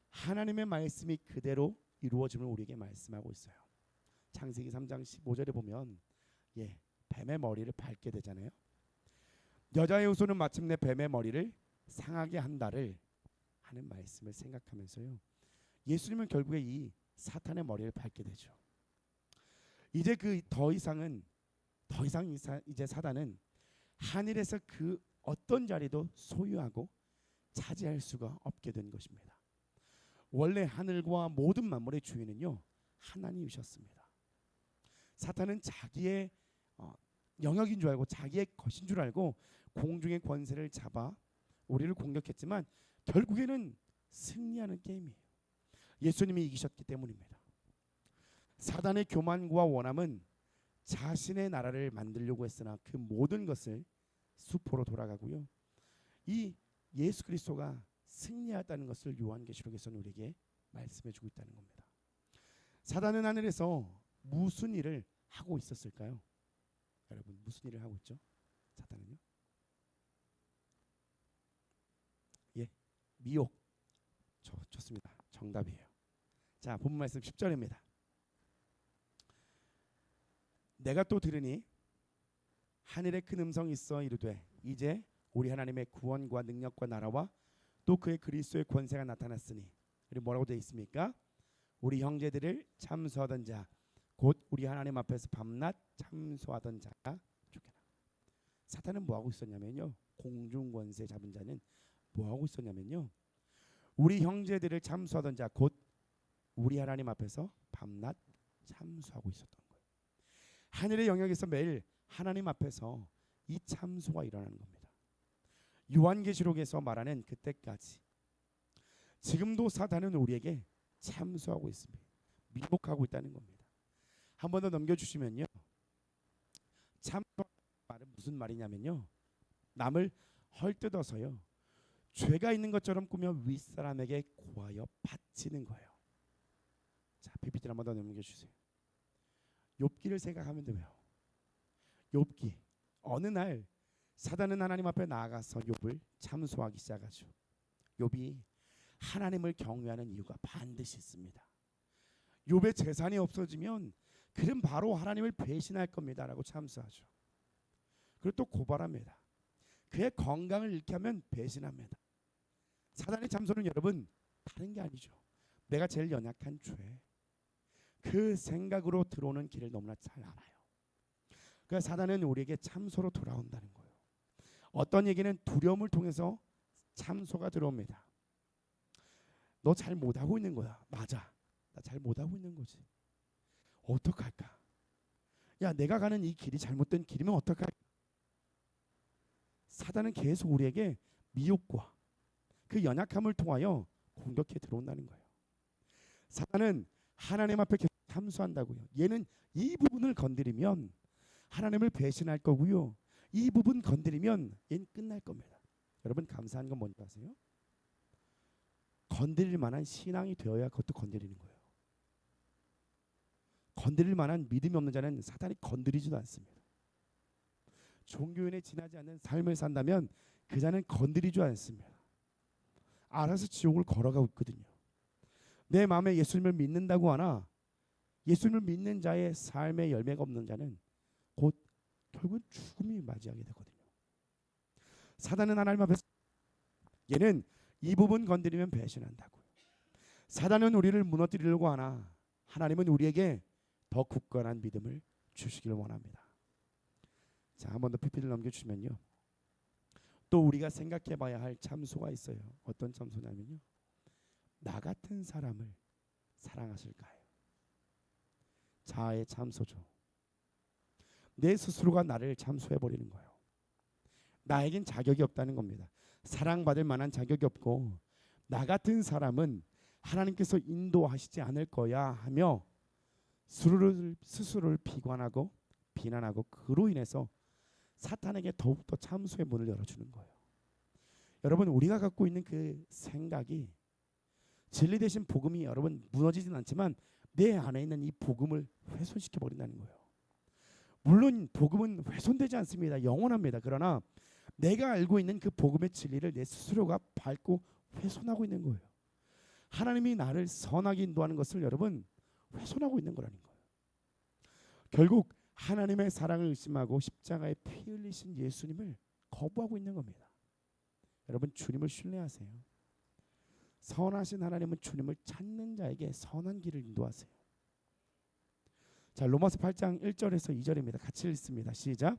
하나님의 말씀이 그대로 이루어짐을 우리에게 말씀하고 있어요. 창세기 3장 15절에 보면 뱀의 머리를 밟게 되잖아요. 여자의 후손은 마침내 뱀의 머리를 상하게 한다를 하는 말씀을 생각하면서요, 예수님은 결국에 이 사탄의 머리를 밟게 되죠. 이제 더 이상 이제 사단은 하늘에서 그 어떤 자리도 소유하고 차지할 수가 없게 된 것입니다. 원래 하늘과 모든 만물의 주인은요, 하나님이셨습니다. 사탄은 자기의 영역인 줄 알고 자기의 것인 줄 알고 공중의 권세를 잡아 우리를 공격했지만 결국에는 승리하는 게임이에요. 예수님이 이기셨기 때문입니다. 사단의 교만과 원함은 자신의 나라를 만들려고 했으나 그 모든 것을 수포로 돌아가고요, 이 예수 그리스도가 승리하였다는 것을 요한계시록에서는 우리에게 말씀해주고 있다는 겁니다. 사단은 하늘에서 무슨 일을 하고 있었을까요? 여러분, 무슨 일을 하고 있죠? 사탄은요? 미혹. 좋습니다. 정답이에요. 자, 본문 말씀 10절입니다. 내가 또 들으니 하늘에 큰 음성이 있어 이르되 이제 우리 하나님의 구원과 능력과 나라와 또 그의 그리스도의 권세가 나타났으니, 그리고 뭐라고 되어 있습니까? 우리 형제들을 참소하던 자 곧 우리 하나님 앞에서 밤낮 참소하던 자가 쫓겨나. 사탄은 뭐하고 있었냐면요, 공중 권세 잡은 자는 뭐하고 있었냐면요, 우리 형제들을 참소하던 자 곧 우리 하나님 앞에서 밤낮 참소하고 있었던 거예요. 하늘의 영역에서 매일 하나님 앞에서 이 참소가 일어나는 겁니다. 요한계시록에서 말하는 그때까지 지금도 사탄은 우리에게 참소하고 있습니다. 미혹하고 있다는 겁니다. 한 번 더 넘겨주시면요, 참소하는 말은 무슨 말이냐면요, 남을 헐뜯어서요 죄가 있는 것처럼 꾸며 윗사람에게 고하여 바치는 거예요. 자, PPT를 한번 더 넘겨주세요. 욥기를 생각하면 돼요. 욥기. 어느 날 사단은 하나님 앞에 나아가서 욥을 참소하기 시작하죠. 욥이 하나님을 경외하는 이유가 반드시 있습니다. 욥의 재산이 없어지면 그는 바로 하나님을 배신할 겁니다 라고 참소하죠. 그리고 또 고발합니다. 그의 건강을 잃게 하면 배신합니다. 사단의 참소는 여러분 다른 게 아니죠. 내가 제일 연약한 죄, 그 생각으로 들어오는 길을 너무나 잘 알아요. 그러니까 사단은 우리에게 참소로 돌아온다는 거예요. 어떤 얘기는 두려움을 통해서 참소가 들어옵니다. 너 잘 못하고 있는 거야. 맞아. 나 잘 못하고 있는 거지. 어떡할까? 야, 내가 가는 이 길이 잘못된 길이면 어떡할까? 사단은 계속 우리에게 미혹과 그 연약함을 통하여 공격해 들어온다는 거예요. 사단은 하나님 앞에 계속 참소한다고요. 얘는 이 부분을 건드리면 하나님을 배신할 거고요. 이 부분 건드리면 얘는 끝날 겁니다. 여러분 감사한 건 뭔지 아세요? 건드릴 만한 신앙이 되어야 그것도 건드리는 거예요. 건드릴 만한 믿음이 없는 자는 사단이 건드리지도 않습니다. 종교인에 지나지 않는 삶을 산다면 그 자는 건드리지 않습니다. 알아서 지옥을 걸어가고 있거든요. 내 마음에 예수님을 믿는다고 하나 예수님을 믿는 자의 삶의 열매가 없는 자는 곧 결국은 죽음이 맞이하게 되거든요. 사단은 하나님 앞에서 얘는 이 부분 건드리면 배신한다고요. 사단은 우리를 무너뜨리려고 하나 하나님은 우리에게 더 굳건한 믿음을 주시기를 원합니다. 자, 한 번 더 PPT를 넘겨주시면요. 또 우리가 생각해 봐야 할 참소가 있어요. 어떤 참소냐면요. 나 같은 사람을 사랑하실까요? 자아의 참소죠. 내 스스로가 나를 참소해버리는 거예요. 나에겐 자격이 없다는 겁니다. 사랑받을 만한 자격이 없고 나 같은 사람은 하나님께서 인도하시지 않을 거야 하며 스스로를 비관하고 비난하고 그로 인해서 사탄에게 더욱더 참소의 문을 열어주는 거예요. 여러분 우리가 갖고 있는 그 생각이 진리 대신 복음이 여러분 무너지진 않지만 내 안에 있는 이 복음을 훼손시켜 버린다는 거예요. 물론 복음은 훼손되지 않습니다. 영원합니다. 그러나 내가 알고 있는 그 복음의 진리를 내 스스로가 밟고 훼손하고 있는 거예요. 하나님이 나를 선하게 인도하는 것을 여러분 훼손하고 있는 거라는 거예요. 결국 하나님의 사랑을 의심하고 십자가에 피 흘리신 예수님을 거부하고 있는 겁니다. 여러분 주님을 신뢰하세요. 선하신 하나님은 주님을 찾는 자에게 선한 길을 인도하세요. 자, 로마서 8장 1절에서 2절입니다. 같이 읽습니다. 시작.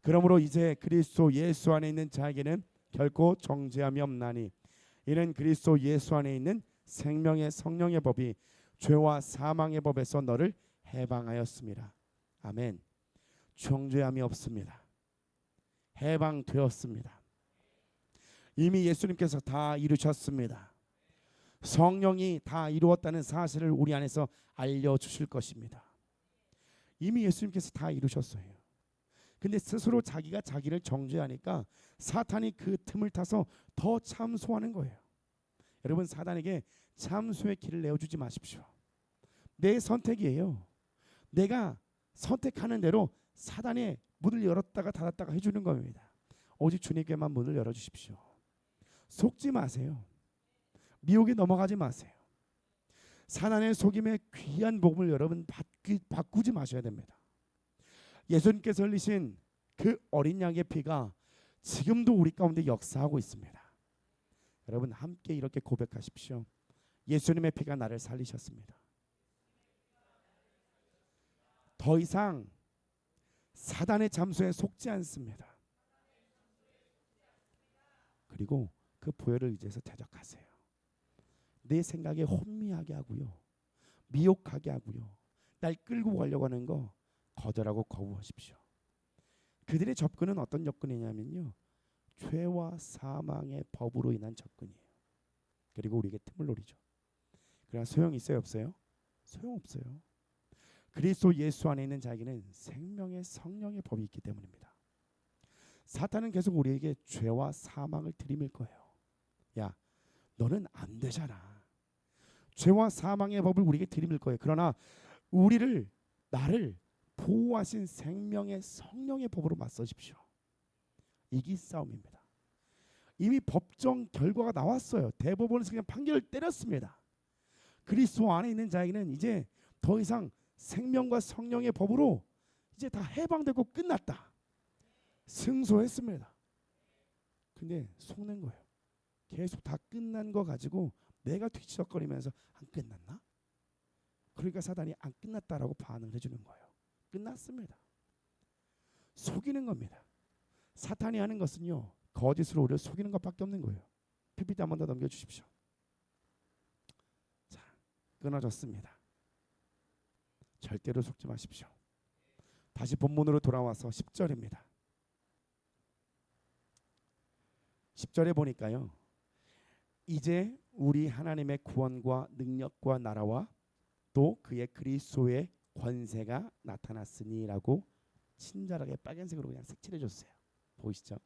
그러므로 이제 그리스도 예수 안에 있는 자에게는 결코 정죄함이 없나니 이는 그리스도 예수 안에 있는 생명의 성령의 법이 죄와 사망의 법에서 너를 해방하였습니다. 아멘. 정죄함이 없습니다. 해방되었습니다. 이미 예수님께서 다 이루셨습니다. 성령이 다 이루었다는 사실을 우리 안에서 알려주실 것입니다. 이미 예수님께서 다 이루셨어요. 근데 스스로 자기가 자기를 정죄하니까 사탄이 그 틈을 타서 더 참소하는 거예요. 여러분 사단에게 참소의 길을 내어주지 마십시오. 내 선택이에요. 내가 선택하는 대로 사단의 문을 열었다가 닫았다가 해주는 겁니다. 오직 주님께만 문을 열어주십시오. 속지 마세요. 미혹에 넘어가지 마세요. 사단의 속임에 귀한 복음을 여러분 바꾸지 마셔야 됩니다. 예수님께서 흘리신 그 어린 양의 피가 지금도 우리 가운데 역사하고 있습니다. 여러분 함께 이렇게 고백하십시오. 예수님의 피가 나를 살리셨습니다. 더 이상 사단의 잠수에 속지 않습니다. 그리고 그 보혈을 의지해서 대적하세요. 내 생각에 혼미하게 하고요. 미혹하게 하고요. 날 끌고 가려고 하는 거 거절하고 거부하십시오. 그들의 접근은 어떤 접근이냐면요. 죄와 사망의 법으로 인한 접근이에요. 그리고 우리에게 틈을 노리죠. 그러나 소용이 있어요, 없어요? 소용없어요. 그리스도 예수 안에 있는 자에게는 생명의 성령의 법이 있기 때문입니다. 사탄은 계속 우리에게 죄와 사망을 들이밀 거예요. 야, 너는 안 되잖아. 죄와 사망의 법을 우리에게 들이밀 거예요. 그러나 나를 보호하신 생명의 성령의 법으로 맞서십시오. 이기 싸움입니다. 이미 법정 결과가 나왔어요. 대법원에서 그냥 판결을 때렸습니다. 그리스도 안에 있는 자에게는 이제 더 이상 생명과 성령의 법으로 이제 다 해방되고 끝났다. 승소했습니다. 근데 속는 거예요. 계속 다 끝난 거 가지고 내가 뒤치덕거리면서 안 끝났나? 그러니까 사단이 안 끝났다라고 반응을 해주는 거예요. 끝났습니다. 속이는 겁니다. 사탄이 하는 것은요, 거짓으로 우리를 속이는 것밖에 없는 거예요. PPT 한 번 더 넘겨주십시오. 자, 끊어졌습니다. 절대로 속지 마십시오. 다시 본문으로 돌아와서 10절입니다. 10절에 보니까요, 이제 우리 하나님의 구원과 능력과 나라와 또 그의 그리스도의 권세가 나타났으니라고 친절하게 빨간색으로 그냥 색칠해 줬어요. 보이시죠?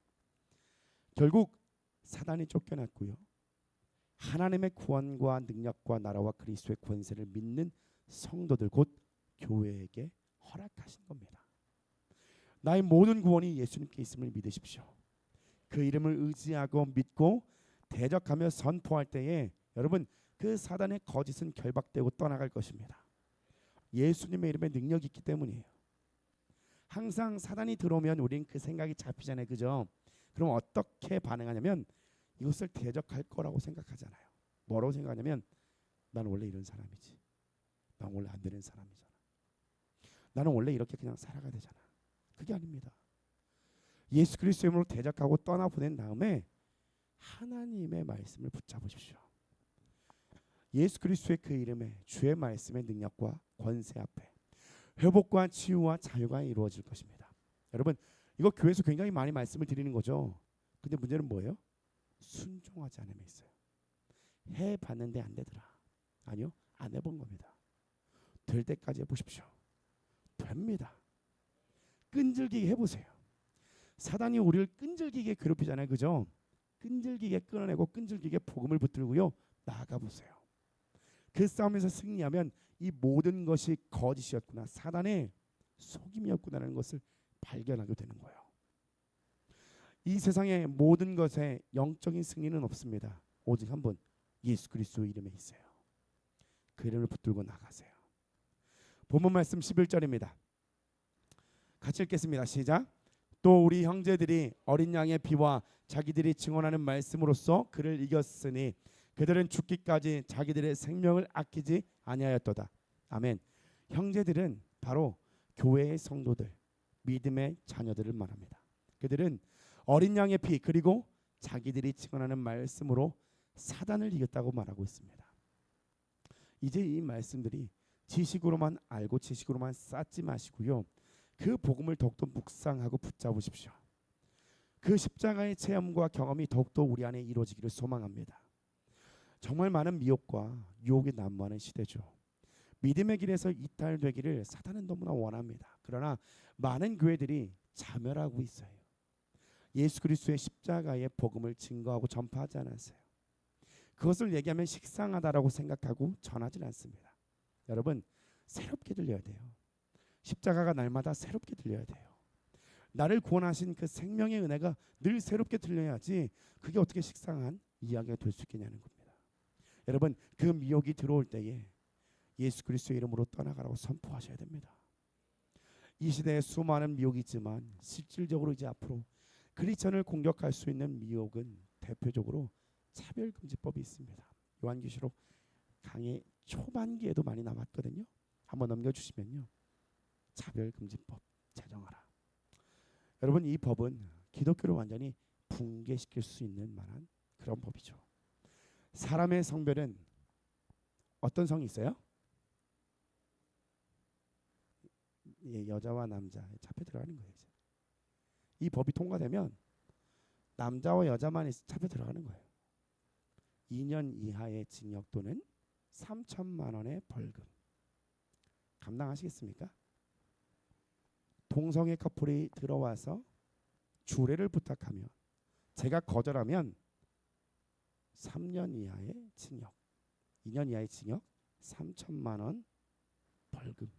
결국 사단이 쫓겨났고요, 하나님의 구원과 능력과 나라와 그리스도의 권세를 믿는 성도들 곧 교회에게 허락하신 겁니다. 나의 모든 구원이 예수님께 있음을 믿으십시오. 그 이름을 의지하고 믿고 대적하며 선포할 때에 여러분, 그 사단의 거짓은 결박되고 떠나갈 것입니다. 예수님의 이름에 능력이 있기 때문이에요. 항상 사단이 들어오면 우린 그 생각이 잡히잖아요. 그죠? 그럼 어떻게 반응하냐면 이것을 대적할 거라고 생각하잖아요. 뭐라고 생각하냐면 나는 원래 이런 사람이지. 난 원래 안 되는 사람이잖아. 나는 원래 이렇게 그냥 살아가야 되잖아. 그게 아닙니다. 예수 그리스도의 이름으로 대적하고 떠나보낸 다음에 하나님의 말씀을 붙잡으십시오. 예수 그리스도의 그 이름에 주의 말씀의 능력과 권세 앞에 회복과 치유와 자유가 이루어질 것입니다. 여러분, 이거 교회에서 굉장히 많이 말씀을 드리는 거죠. 근데 문제는 뭐예요? 순종하지 않음에 있어요. 해봤는데 안 되더라. 아니요, 안 해본 겁니다. 될 때까지 해보십시오. 됩니다. 끈질기게 해보세요. 사단이 우리를 끈질기게 괴롭히잖아요. 그죠? 끈질기게 끌어내고 끈질기게 복음을 붙들고요, 나아가보세요. 그 싸움에서 승리하면 이 모든 것이 거짓이었구나, 사단의 속임이었구나라는 것을 발견하게 되는 거예요. 이 세상의 모든 것에 영적인 승리는 없습니다. 오직 한 분, 예수 그리스도 이름에 있어요. 그 이름을 붙들고 나가세요. 본문 말씀 11절입니다. 같이 읽겠습니다. 시작. 또 우리 형제들이 어린 양의 피와 자기들이 증언하는 말씀으로써 그를 이겼으니 그들은 죽기까지 자기들의 생명을 아끼지 아니하였도다. 아멘. 형제들은 바로 교회의 성도들, 믿음의 자녀들을 말합니다. 그들은 어린 양의 피 그리고 자기들이 증언하는 말씀으로 사단을 이겼다고 말하고 있습니다. 이제 이 말씀들이 지식으로만 알고 지식으로만 쌓지 마시고요, 그 복음을 더욱더 묵상하고 붙잡으십시오. 그 십자가의 체험과 경험이 더욱더 우리 안에 이루어지기를 소망합니다. 정말 많은 미혹과 유혹이 난무하는 시대죠. 믿음의 길에서 이탈되기를 사단은 너무나 원합니다. 그러나 많은 교회들이 자멸하고 있어요. 예수 그리스도의 십자가의 복음을 증거하고 전파하지 않았어요. 그것을 얘기하면 식상하다라고 생각하고 전하지 않습니다. 여러분, 새롭게 들려야 돼요. 십자가가 날마다 새롭게 들려야 돼요. 나를 구원하신 그 생명의 은혜가 늘 새롭게 들려야지 그게 어떻게 식상한 이야기가 될 수 있겠냐는 겁니다. 여러분, 그 미혹이 들어올 때에 예수 그리스도의 이름으로 떠나가라고 선포하셔야 됩니다. 이 시대에 수많은 미혹이 있지만 실질적으로 이제 앞으로 크리스천을 공격할 수 있는 미혹은 대표적으로 차별금지법이 있습니다. 요한계시록 강의 초반기에도 많이 남았거든요. 한번 넘겨주시면요. 차별금지법 제정하라. 여러분, 이 법은 기독교를 완전히 붕괴시킬 수 있는 만한 그런 법이죠. 사람의 성별은 어떤 성이 있어요? 예, 여자와 남자 잡혀 들어가는 거예요. 이제. 이 법이 통과되면 남자와 여자만 잡혀 들어가는 거예요. 2년 이하의 징역 또는 3천만 원의 벌금. 감당하시겠습니까? 동성애 커플이 들어와서 주례를 부탁하면 제가 거절하면 3년 이하의 징역, 2년 이하의 징역, 3천만 원 벌금.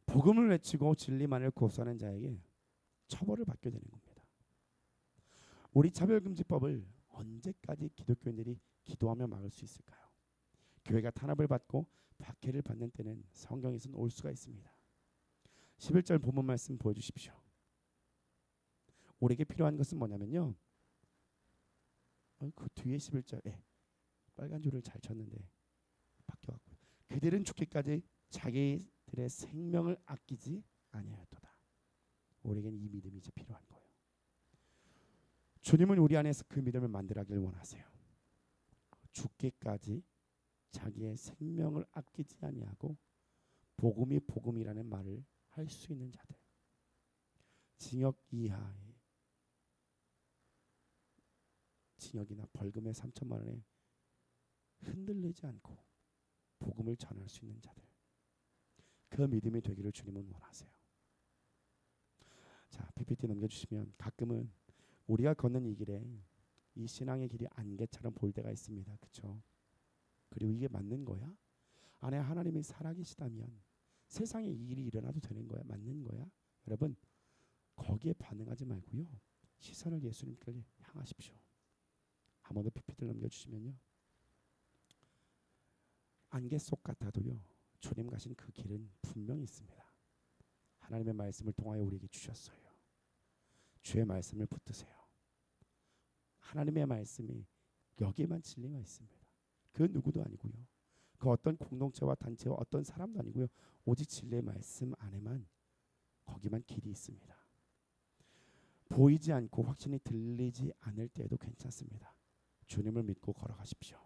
복음을 외치고 진리만을 고수하는 자에게 처벌을 받게 되는 겁니다. 우리 차별금지법을 언제까지 기독교인들이 기도하며 막을 수 있을까요? 교회가 탄압을 받고 박해를 받는 때는 성경에서는 올 수가 있습니다. 11절 본문 말씀 보여주십시오. 우리에게 필요한 것은 뭐냐면요, 그 뒤에 11절에 빨간 줄을 잘 쳤는데 바뀌어갖고요. 그들은 죽기까지 자기들의 생명을 아끼지 아니하였도다. 우리에게는 이 믿음이 이제 필요한 거예요. 주님은 우리 안에서 그 믿음을 만들어가길 원하세요. 죽기까지 자기의 생명을 아끼지 아니하고 복음이 복음이라는 말을 할 수 있는 자들, 징역 이하의 징역이나 벌금의 3천만 원에 흔들리지 않고 복음을 전할 수 있는 자들, 그 믿음이 되기를 주님은 원하세요. 자, PPT 넘겨주시면 가끔은 우리가 걷는 이 길에 이 신앙의 길이 안개처럼 보일 때가 있습니다. 그렇죠? 그리고 이게 맞는 거야? 안에 하나님이 살아계시다면 세상에 이 일이 일어나도 되는 거야? 맞는 거야? 여러분, 거기에 반응하지 말고요, 시선을 예수님께 향하십시오. 한 번 더 PPT를 넘겨주시면요, 안개 속 같아도요 주님 가신 그 길은 분명히 있습니다. 하나님의 말씀을 통하여 우리에게 주셨어요. 주의 말씀을 붙드세요. 하나님의 말씀이 여기에만 진리가 있습니다. 그 누구도 아니고요, 그 어떤 공동체와 단체와 어떤 사람도 아니고요, 오직 진리의 말씀 안에만, 거기만 길이 있습니다. 보이지 않고 확신이 들리지 않을 때에도 괜찮습니다. 주님을 믿고 걸어가십시오.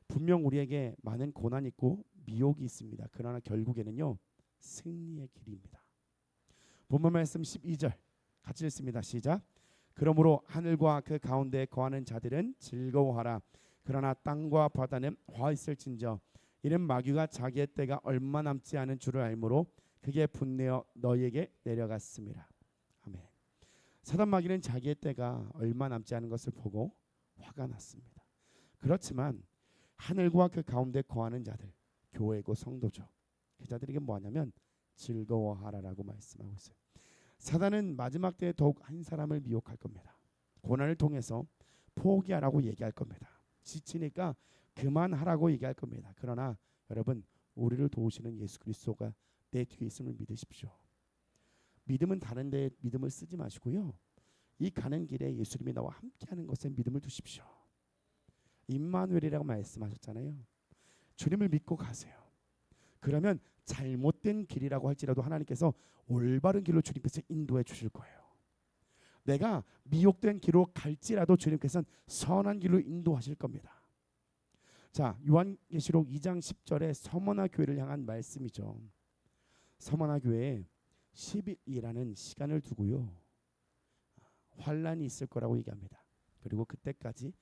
분명 우리에게 많은 고난이 있고 미혹이 있습니다. 그러나 결국에는요 승리의 길입니다. 본문 말씀 12절 같이 읽습니다. 시작. 그러므로 하늘과 그 가운데에 거하는 자들은 즐거워하라. 그러나 땅과 바다는 화 있을진저 이는 마귀가 자기의 때가 얼마 남지 않은 줄을 알므로 그게 분내어 너희에게 내려갔습니다. 아멘. 사단 마귀는 자기의 때가 얼마 남지 않은 것을 보고 화가 났습니다. 그렇지만 하늘과 그 가운데 거하는 자들, 교회고 성도죠, 그 자들에게 뭐하냐면 즐거워하라라고 말씀하고 있어요. 사단은 마지막 때에 더욱 한 사람을 미혹할 겁니다. 고난을 통해서 포기하라고 얘기할 겁니다. 지치니까 그만하라고 얘기할 겁니다. 그러나 여러분, 우리를 도우시는 예수 그리스도가 내 뒤에 있음을 믿으십시오. 믿음은 다른 데에 믿음을 쓰지 마시고요, 이 가는 길에 예수님이 나와 함께하는 것에 믿음을 두십시오. 임마누엘이라고 말씀하셨잖아요. 주님을 믿고 가세요. 그러면 잘못된 길이라고 할지라도 하나님께서 올바른 길로 주님께서 인도해 주실 거예요. 내가 미혹된 길로 갈지라도 주님께서는 선한 길로 인도하실 겁니다. 자, 요한계시록 2장 10절에 서머나 교회를 향한 말씀이죠. 서머나 교회에 10일이라는 시간을 두고요, 환란이 있을 거라고 얘기합니다. 그리고 그때까지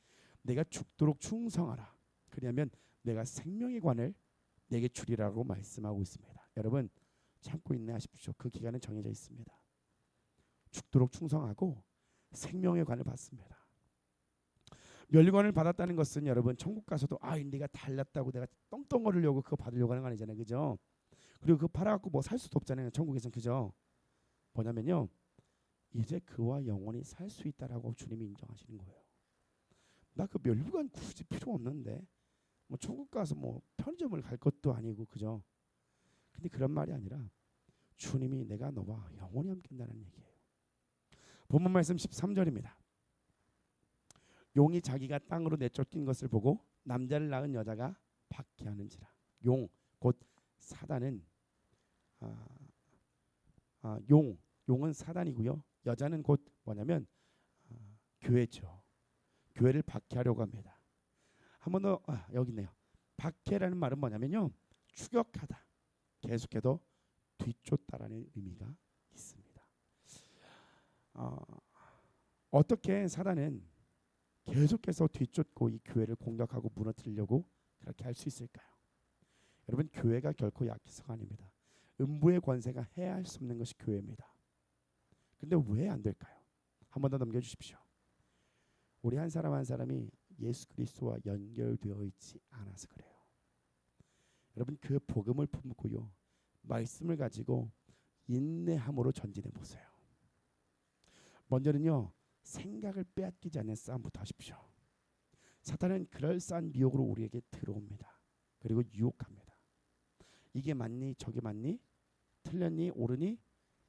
내가 죽도록 충성하라. 그러면 내가 생명의 관을 내게 주리라고 말씀하고 있습니다. 여러분, 참고 인내하십시오. 그 기간은 정해져 있습니다. 죽도록 충성하고 생명의 관을 받습니다. 멸관을 받았다는 것은 여러분, 천국 가서도 네가 달랐다고 내가 떵떵거리려고 그거 받으려고 하는 거 아니잖아요. 그죠? 그리고 그거 팔아갖고 뭐 살 수도 없잖아요. 천국에서는. 그죠? 뭐냐면요, 이제 그와 영원히 살 수 있다라고 주님이 인정하시는 거예요. 나 그 멸관 굳이 필요 없는데 뭐 천국 가서 뭐 편의점을 갈 것도 아니고, 그죠? 근데 그런 말이 아니라 주님이 내가 너와 영원히 함께한다는 얘기예요. 본문 말씀 13절입니다. 용이 자기가 땅으로 내쫓긴 것을 보고 남자를 낳은 여자가 박해하는지라. 용 곧 사단은 용은 사단이고요, 여자는 곧 뭐냐면 교회죠. 교회를 박해하려고 합니다. 한 번 더, 여기 있네요. 박해라는 말은 뭐냐면요, 추격하다, 계속해서 뒤쫓다라는 의미가 있습니다. 어떻게 사단은 계속해서 뒤쫓고 이 교회를 공격하고 무너뜨리려고 그렇게 할 수 있을까요? 여러분, 교회가 결코 약해서가 아닙니다. 음부의 권세가 해야 할 수 없는 것이 교회입니다. 근데 왜 안 될까요? 한 번 더 넘겨주십시오. 우리 한 사람 한 사람이 예수 그리스도와 연결되어 있지 않아서 그래요. 여러분, 그 복음을 품고요, 말씀을 가지고 인내함으로 전진해 보세요. 먼저는요, 생각을 빼앗기지 않는 싸움부터 하십시오. 사탄은 그럴싸한 미혹으로 우리에게 들어옵니다. 그리고 유혹합니다. 이게 맞니? 저게 맞니? 틀렸니? 옳으니?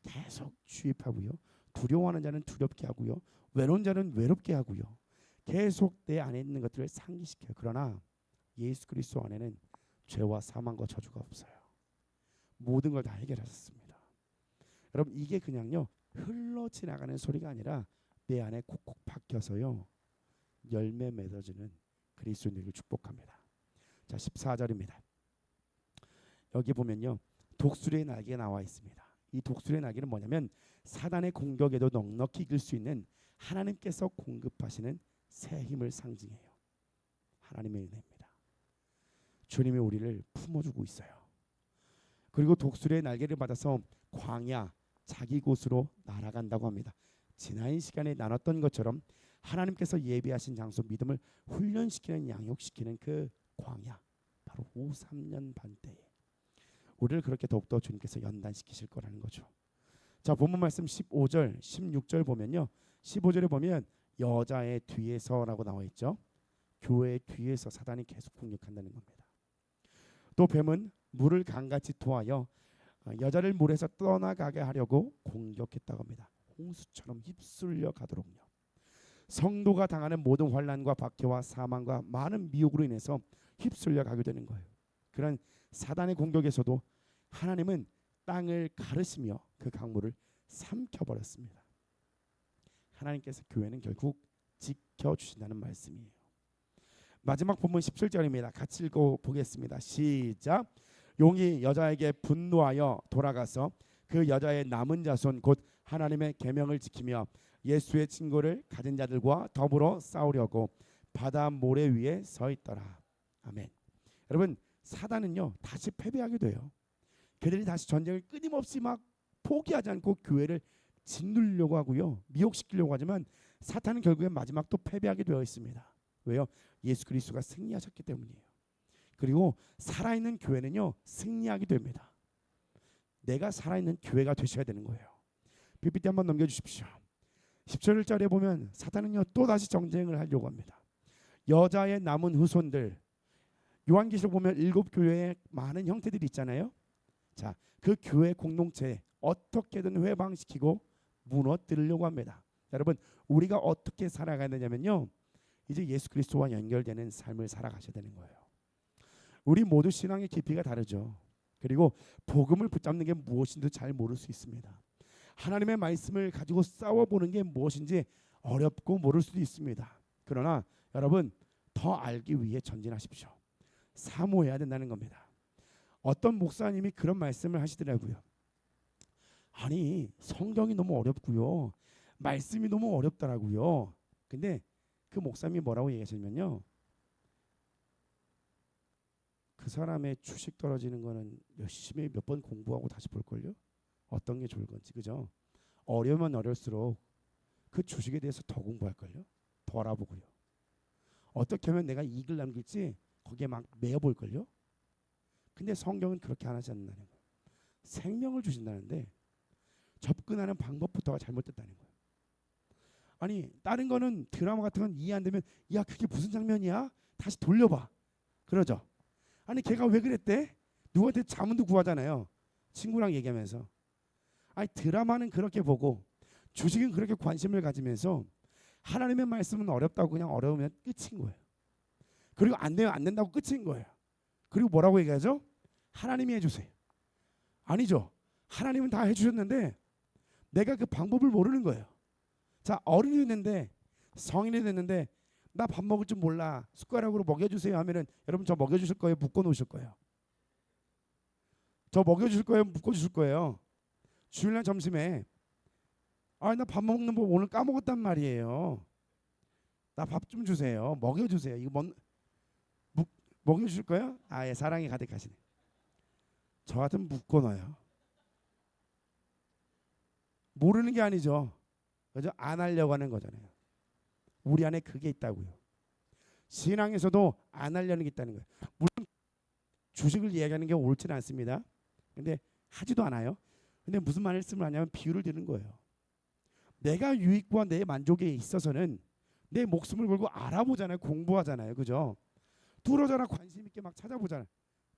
계속 주입하고요, 두려워하는 자는 두렵게 하고요, 외로운 자는 외롭게 하고요, 계속 내 안에 있는 것들을 상기시켜요. 그러나 예수 그리스도 안에는 죄와 사망과 저주가 없어요. 모든 걸 다 해결하셨습니다. 여러분, 이게 그냥요 흘러 지나가는 소리가 아니라 내 안에 콕콕 박혀서요 열매 맺어지는 그리스도인들을 축복합니다. 자 14절입니다. 여기 보면요 독수리의 날개가 나와 있습니다. 이 독수리의 날개는 뭐냐면 사단의 공격에도 넉넉히 이길 수 있는 하나님께서 공급하시는 새 힘을 상징해요. 하나님의 은혜입니다. 주님이 우리를 품어주고 있어요. 그리고 독수리의 날개를 받아서 광야 자기 곳으로 날아간다고 합니다. 지난 시간에 나눴던 것처럼 하나님께서 예비하신 장소 믿음을 훈련시키는 양육시키는 그 광야 바로 후 3년 반 때에 우리를 그렇게 더욱더 주님께서 연단시키실 거라는 거죠. 자 본문 말씀 15절 16절 보면요 15절에 보면 여자의 뒤에서라고 나와 있죠. 교회의 뒤에서 사단이 계속 공격한다는 겁니다. 또 뱀은 물을 강같이 토하여 여자를 물에서 떠나가게 하려고 공격했다고 합니다. 홍수처럼 휩쓸려 가도록요. 성도가 당하는 모든 환난과 박해와 사망과 많은 미혹으로 인해서 휩쓸려 가게 되는 거예요. 그런 사단의 공격에서도 하나님은 땅을 가르시며 그 강물을 삼켜버렸습니다. 하나님께서 교회는 결국 지켜주신다는 말씀이에요. 마지막 본문 17절입니다. 같이 읽어보겠습니다. 시작. 용이 여자에게 분노하여 돌아가서 그 여자의 남은 자손 곧 하나님의 계명을 지키며 예수의 친구를 가진 자들과 더불어 싸우려고 바다 모래 위에 서 있더라. 아멘. 여러분 사단은요 다시 패배하게 돼요. 그들이 다시 전쟁을 끊임없이 막 포기하지 않고 교회를 짓누르려고 하고요 미혹시키려고 하지만 사탄은 결국엔 마지막 또 패배하게 되어 있습니다. 왜요? 예수 그리스도가 승리하셨기 때문이에요. 그리고 살아있는 교회는요 승리하게 됩니다. 내가 살아있는 교회가 되셔야 되는 거예요. PPT 한번 넘겨주십시오. 17절에 보면 사탄은요 또 다시 정쟁을 하려고 합니다. 여자의 남은 후손들 요한계시록 보면 7교회의 많은 형태들이 있잖아요. 자, 그 교회 공동체에 어떻게든 회방시키고 무너뜨리려고 합니다. 여러분 우리가 어떻게 살아가야 되냐면요 이제 예수 그리스도와 연결되는 삶을 살아가셔야 되는 거예요. 우리 모두 신앙의 깊이가 다르죠. 그리고 복음을 붙잡는 게 무엇인지 잘 모를 수 있습니다. 하나님의 말씀을 가지고 싸워보는 게 무엇인지 어렵고 모를 수도 있습니다. 그러나 여러분 더 알기 위해 전진하십시오. 사모해야 된다는 겁니다. 어떤 목사님이 그런 말씀을 하시더라고요. 아니 성경이 너무 어렵고요. 말씀이 너무 어렵더라고요. 근데 그 목사님이 뭐라고 얘기하시냐면요. 그 사람의 주식 떨어지는 거는 열심히 몇 번 공부하고 다시 볼걸요. 어떤 게 좋을 건지 그죠? 어려우면 어릴수록 그 주식에 대해서 더 공부할걸요. 더 알아보고요. 어떻게 하면 내가 이익을 남길지 거기에 막 매여볼걸요. 근데 성경은 그렇게 안 하지 않는다는 거예요. 생명을 주신다는데 접근하는 방법부터가 잘못됐다는 거예요. 아니 다른 거는 드라마 같은 건 이해 안 되면 야 그게 무슨 장면이야? 다시 돌려봐. 그러죠. 아니 걔가 왜 그랬대? 누구한테 자문도 구하잖아요. 친구랑 얘기하면서. 아니 드라마는 그렇게 보고 주식은 그렇게 관심을 가지면서 하나님의 말씀은 어렵다고 그냥 어려우면 끝인 거예요. 그리고 안 되면 안 된다고 끝인 거예요. 그리고 뭐라고 얘기하죠? 하나님이 해주세요. 아니죠. 하나님은 다 해주셨는데 내가 그 방법을 모르는 거예요. 자 어른이 됐는데 성인이 됐는데 나 밥 먹을 줄 몰라 숟가락으로 먹여주세요 하면은 여러분 저 먹여주실 거예요? 묶어놓으실 거예요? 저 먹여주실 거예요? 묶어주실 거예요? 주일날 점심에 아 나 밥 먹는 법 오늘 까먹었단 말이에요. 나 밥 좀 주세요. 먹여주세요. 이거 먹여주실 거예요? 아예 사랑이 가득하시네. 저 같으면 묶어놔요. 모르는 게 아니죠. 그죠? 안 하려고 하는 거잖아요. 우리 안에 그게 있다고요. 신앙에서도 안 하려는 게 있다는 거예요. 물론 주식을 이야기하는 게 옳지는 않습니다. 근데 하지도 않아요. 근데 무슨 말씀을 하냐면 비유를 드는 거예요. 내가 유익과 내 만족에 있어서는 내 목숨을 걸고 알아보잖아요. 공부하잖아요. 그죠? 뚫어져라 관심 있게 막 찾아보잖아요.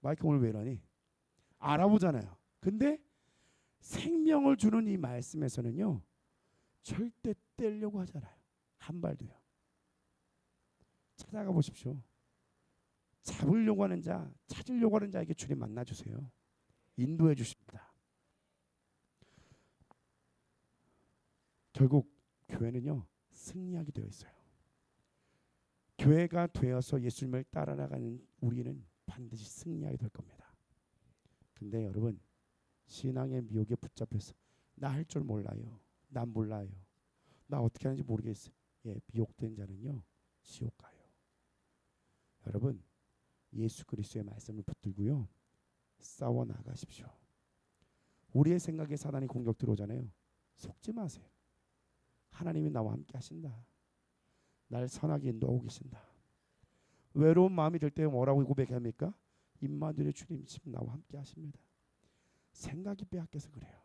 마이크 오늘 왜 이러니? 알아보잖아요. 근데 생명을 주는 이 말씀에서는요. 절대 떼려고 하잖아요. 한 발도요. 찾아가 보십시오. 잡으려고 하는 자, 찾으려고 하는 자에게 주님 만나주세요. 인도해 주십니다. 결국 교회는요. 승리하게 되어 있어요. 교회가 되어서 예수님을 따라나가는 우리는 반드시 승리하게 될 겁니다. 근데 여러분, 신앙의 미혹에 붙잡혀서 나 할 줄 몰라요, 난 몰라요, 나 어떻게 하는지 모르겠어요. 미혹된 자는요 지옥 가요. 여러분, 예수 그리스도의 말씀을 붙들고요 싸워 나가십시오. 우리의 생각에 사단이 공격 들어오잖아요. 속지 마세요. 하나님이 나와 함께 하신다. 날 선하게 인도하고 계신다. 외로운 마음이 들 때 뭐라고 고백합니까? 임마누엘 주님 지금 나와 함께 하십니다. 생각이 빼앗겨서 그래요.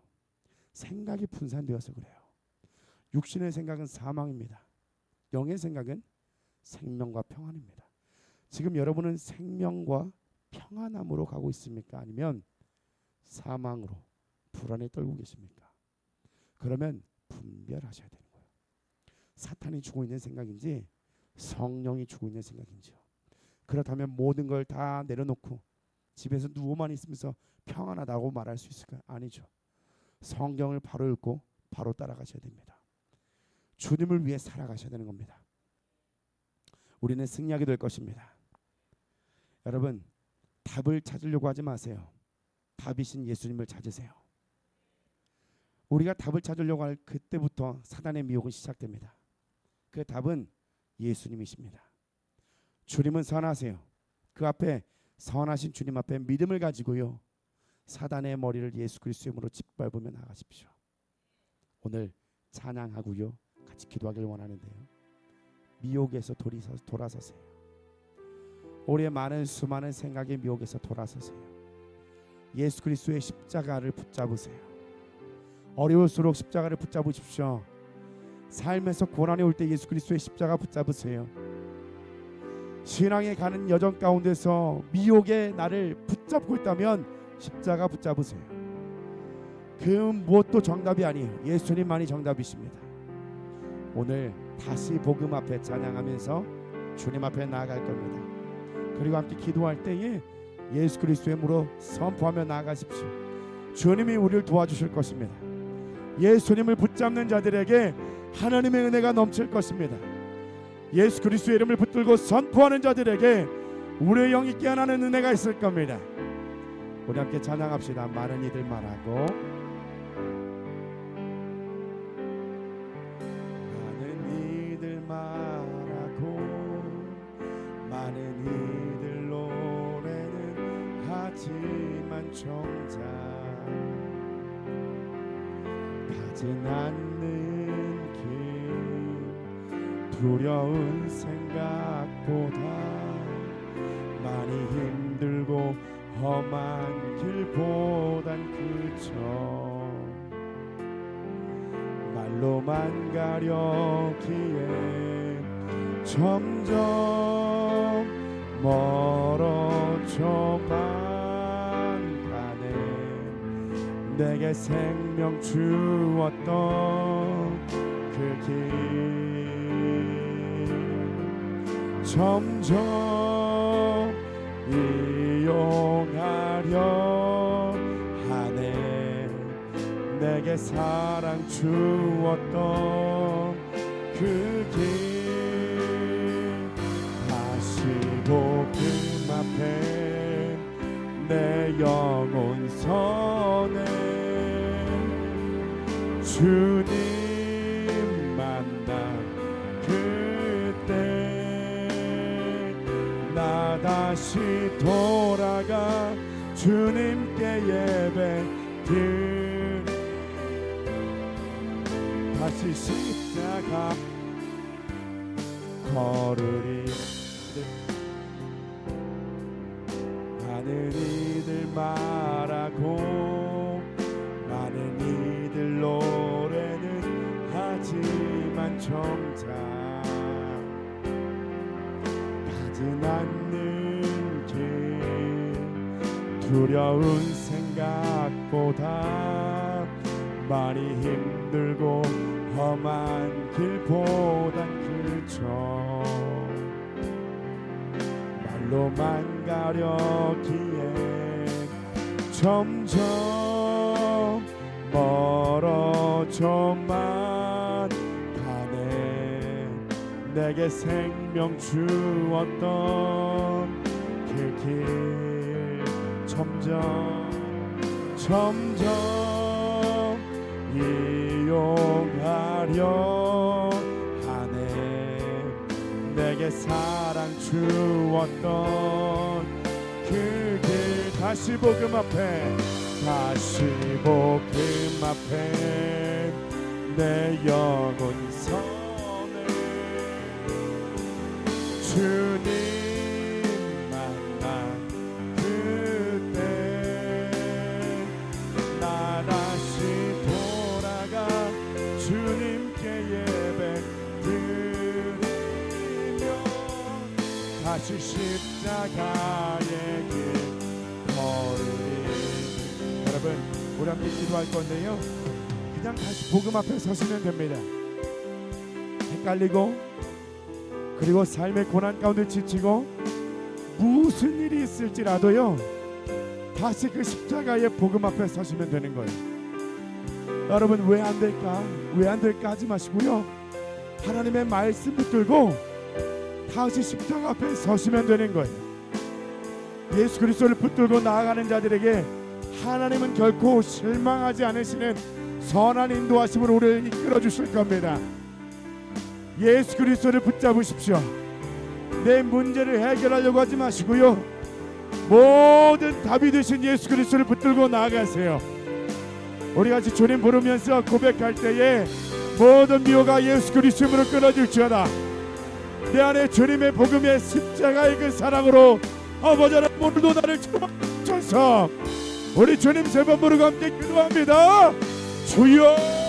생각이 분산되어서 그래요. 육신의 생각은 사망입니다. 영의 생각은 생명과 평안입니다. 지금 여러분은 생명과 평안함으로 가고 있습니까? 아니면 사망으로 불안에 떨고 계십니까? 그러면 분별하셔야 되는 거예요. 사탄이 주고 있는 생각인지 성령이 주고 있는 생각인지요. 그렇다면 모든 걸 다 내려놓고 집에서 누워만 있으면서 평안하다고 말할 수 있을까요? 아니죠. 성경을 바로 읽고 바로 따라가셔야 됩니다. 주님을 위해 살아가셔야 되는 겁니다. 우리는 승리하게 될 것입니다. 여러분, 답을 찾으려고 하지 마세요. 답이신 예수님을 찾으세요. 우리가 답을 찾으려고 할 그때부터 사단의 미혹은 시작됩니다. 그 답은 예수님이십니다. 주님은 선하세요. 그 앞에 선하신 주님 앞에 믿음을 가지고요 사단의 머리를 예수 그리스도의 이름으로 짓밟으며 나가십시오. 오늘 찬양하고요 같이 기도하길 원하는데요, 미혹에서 돌아서세요. 우리의 많은 수많은 생각의 미혹에서 돌아서세요. 예수 그리스도의 십자가를 붙잡으세요. 어려울수록 십자가를 붙잡으십시오. 삶에서 고난이 올 때 예수 그리스도의 십자가 붙잡으세요. 신앙에 가는 여정 가운데서 미혹에 나를 붙잡고 있다면 십자가 붙잡으세요. 그 무엇도 정답이 아니에요. 예수님만이 정답이십니다. 오늘 다시 복음 앞에 찬양하면서 주님 앞에 나아갈 겁니다. 그리고 함께 기도할 때에 예수 그리스도의 이름으로 선포하며 나아가십시오. 주님이 우리를 도와주실 것입니다. 예수님을 붙잡는 자들에게 하나님의 은혜가 넘칠 것입니다. 예수 그리스도의 이름을 붙들고 선포하는 자들에게 우리의 영이 깨어나는 은혜가 있을 겁니다. 우리 함께 찬양합시다. 많은 이들 말하고, 많은 이들 말하고, 많은 이들 노래는 하지만 정작 가진 않는 길, 두려운 생각보다 많이 힘들고 험한 길보단 그저 말로만 가려기에 점점 멀어져만 가네. 내게 생명 주었던 그 길 점점 이용하려 하네. 내게 사랑 주었던 그 길 다시 복음 앞에 내 영혼 선해 주님 만나 그때 나 다시 돌아가 주님께 예배드리 다시 십자가 걸으리. 많은 이들 말하고 많은 이들 노래는 하지만 정작 가진 않는 길, 두려운 생각보다 많이 힘들고 험한 길보단 그저 말로만 가려기에 점점 멀어져만 가네. 내게 생명 주었던 그 길 점점 이용하려 하네. 내게 사랑 주었던 그 길 다시 복음 앞에 내 영혼 선을 주님 만난 그때 나 다시 돌아가 주님께 예배 드리며 다시 십자가의 길 걸으리. 여러분, 우리 함께 기도할 건데요, 그냥 다시 복음 앞에 서시면 됩니다. 헷갈리고 그리고 삶의 고난 가운데 지치고 무슨 일이 있을지라도요, 다시 그 십자가의 복음 앞에 서시면 되는 거예요. 여러분, 왜 안 될까? 왜 안 될까 하지 마시고요, 하나님의 말씀 붙들고 다시 십자가 앞에 서시면 되는 거예요. 예수 그리스도를 붙들고 나아가는 자들에게 하나님은 결코 실망하지 않으시는 선한 인도하심으로 우리를 이끌어 주실 겁니다. 예수 그리스도를 붙잡으십시오. 내 문제를 해결하려고 하지 마시고요, 모든 답이 되신 예수 그리스도를 붙들고 나아가세요. 우리 같이 주님 부르면서 고백할 때에 모든 미워가 예수 그리스도로 끊어질지어다. 내 안에 주님의 복음의 십자가의 그 사랑으로 아버지 하나님, 오늘도 나를 채워주셔서 우리 주님 세 번 부르고 함께 기도합니다. 주여.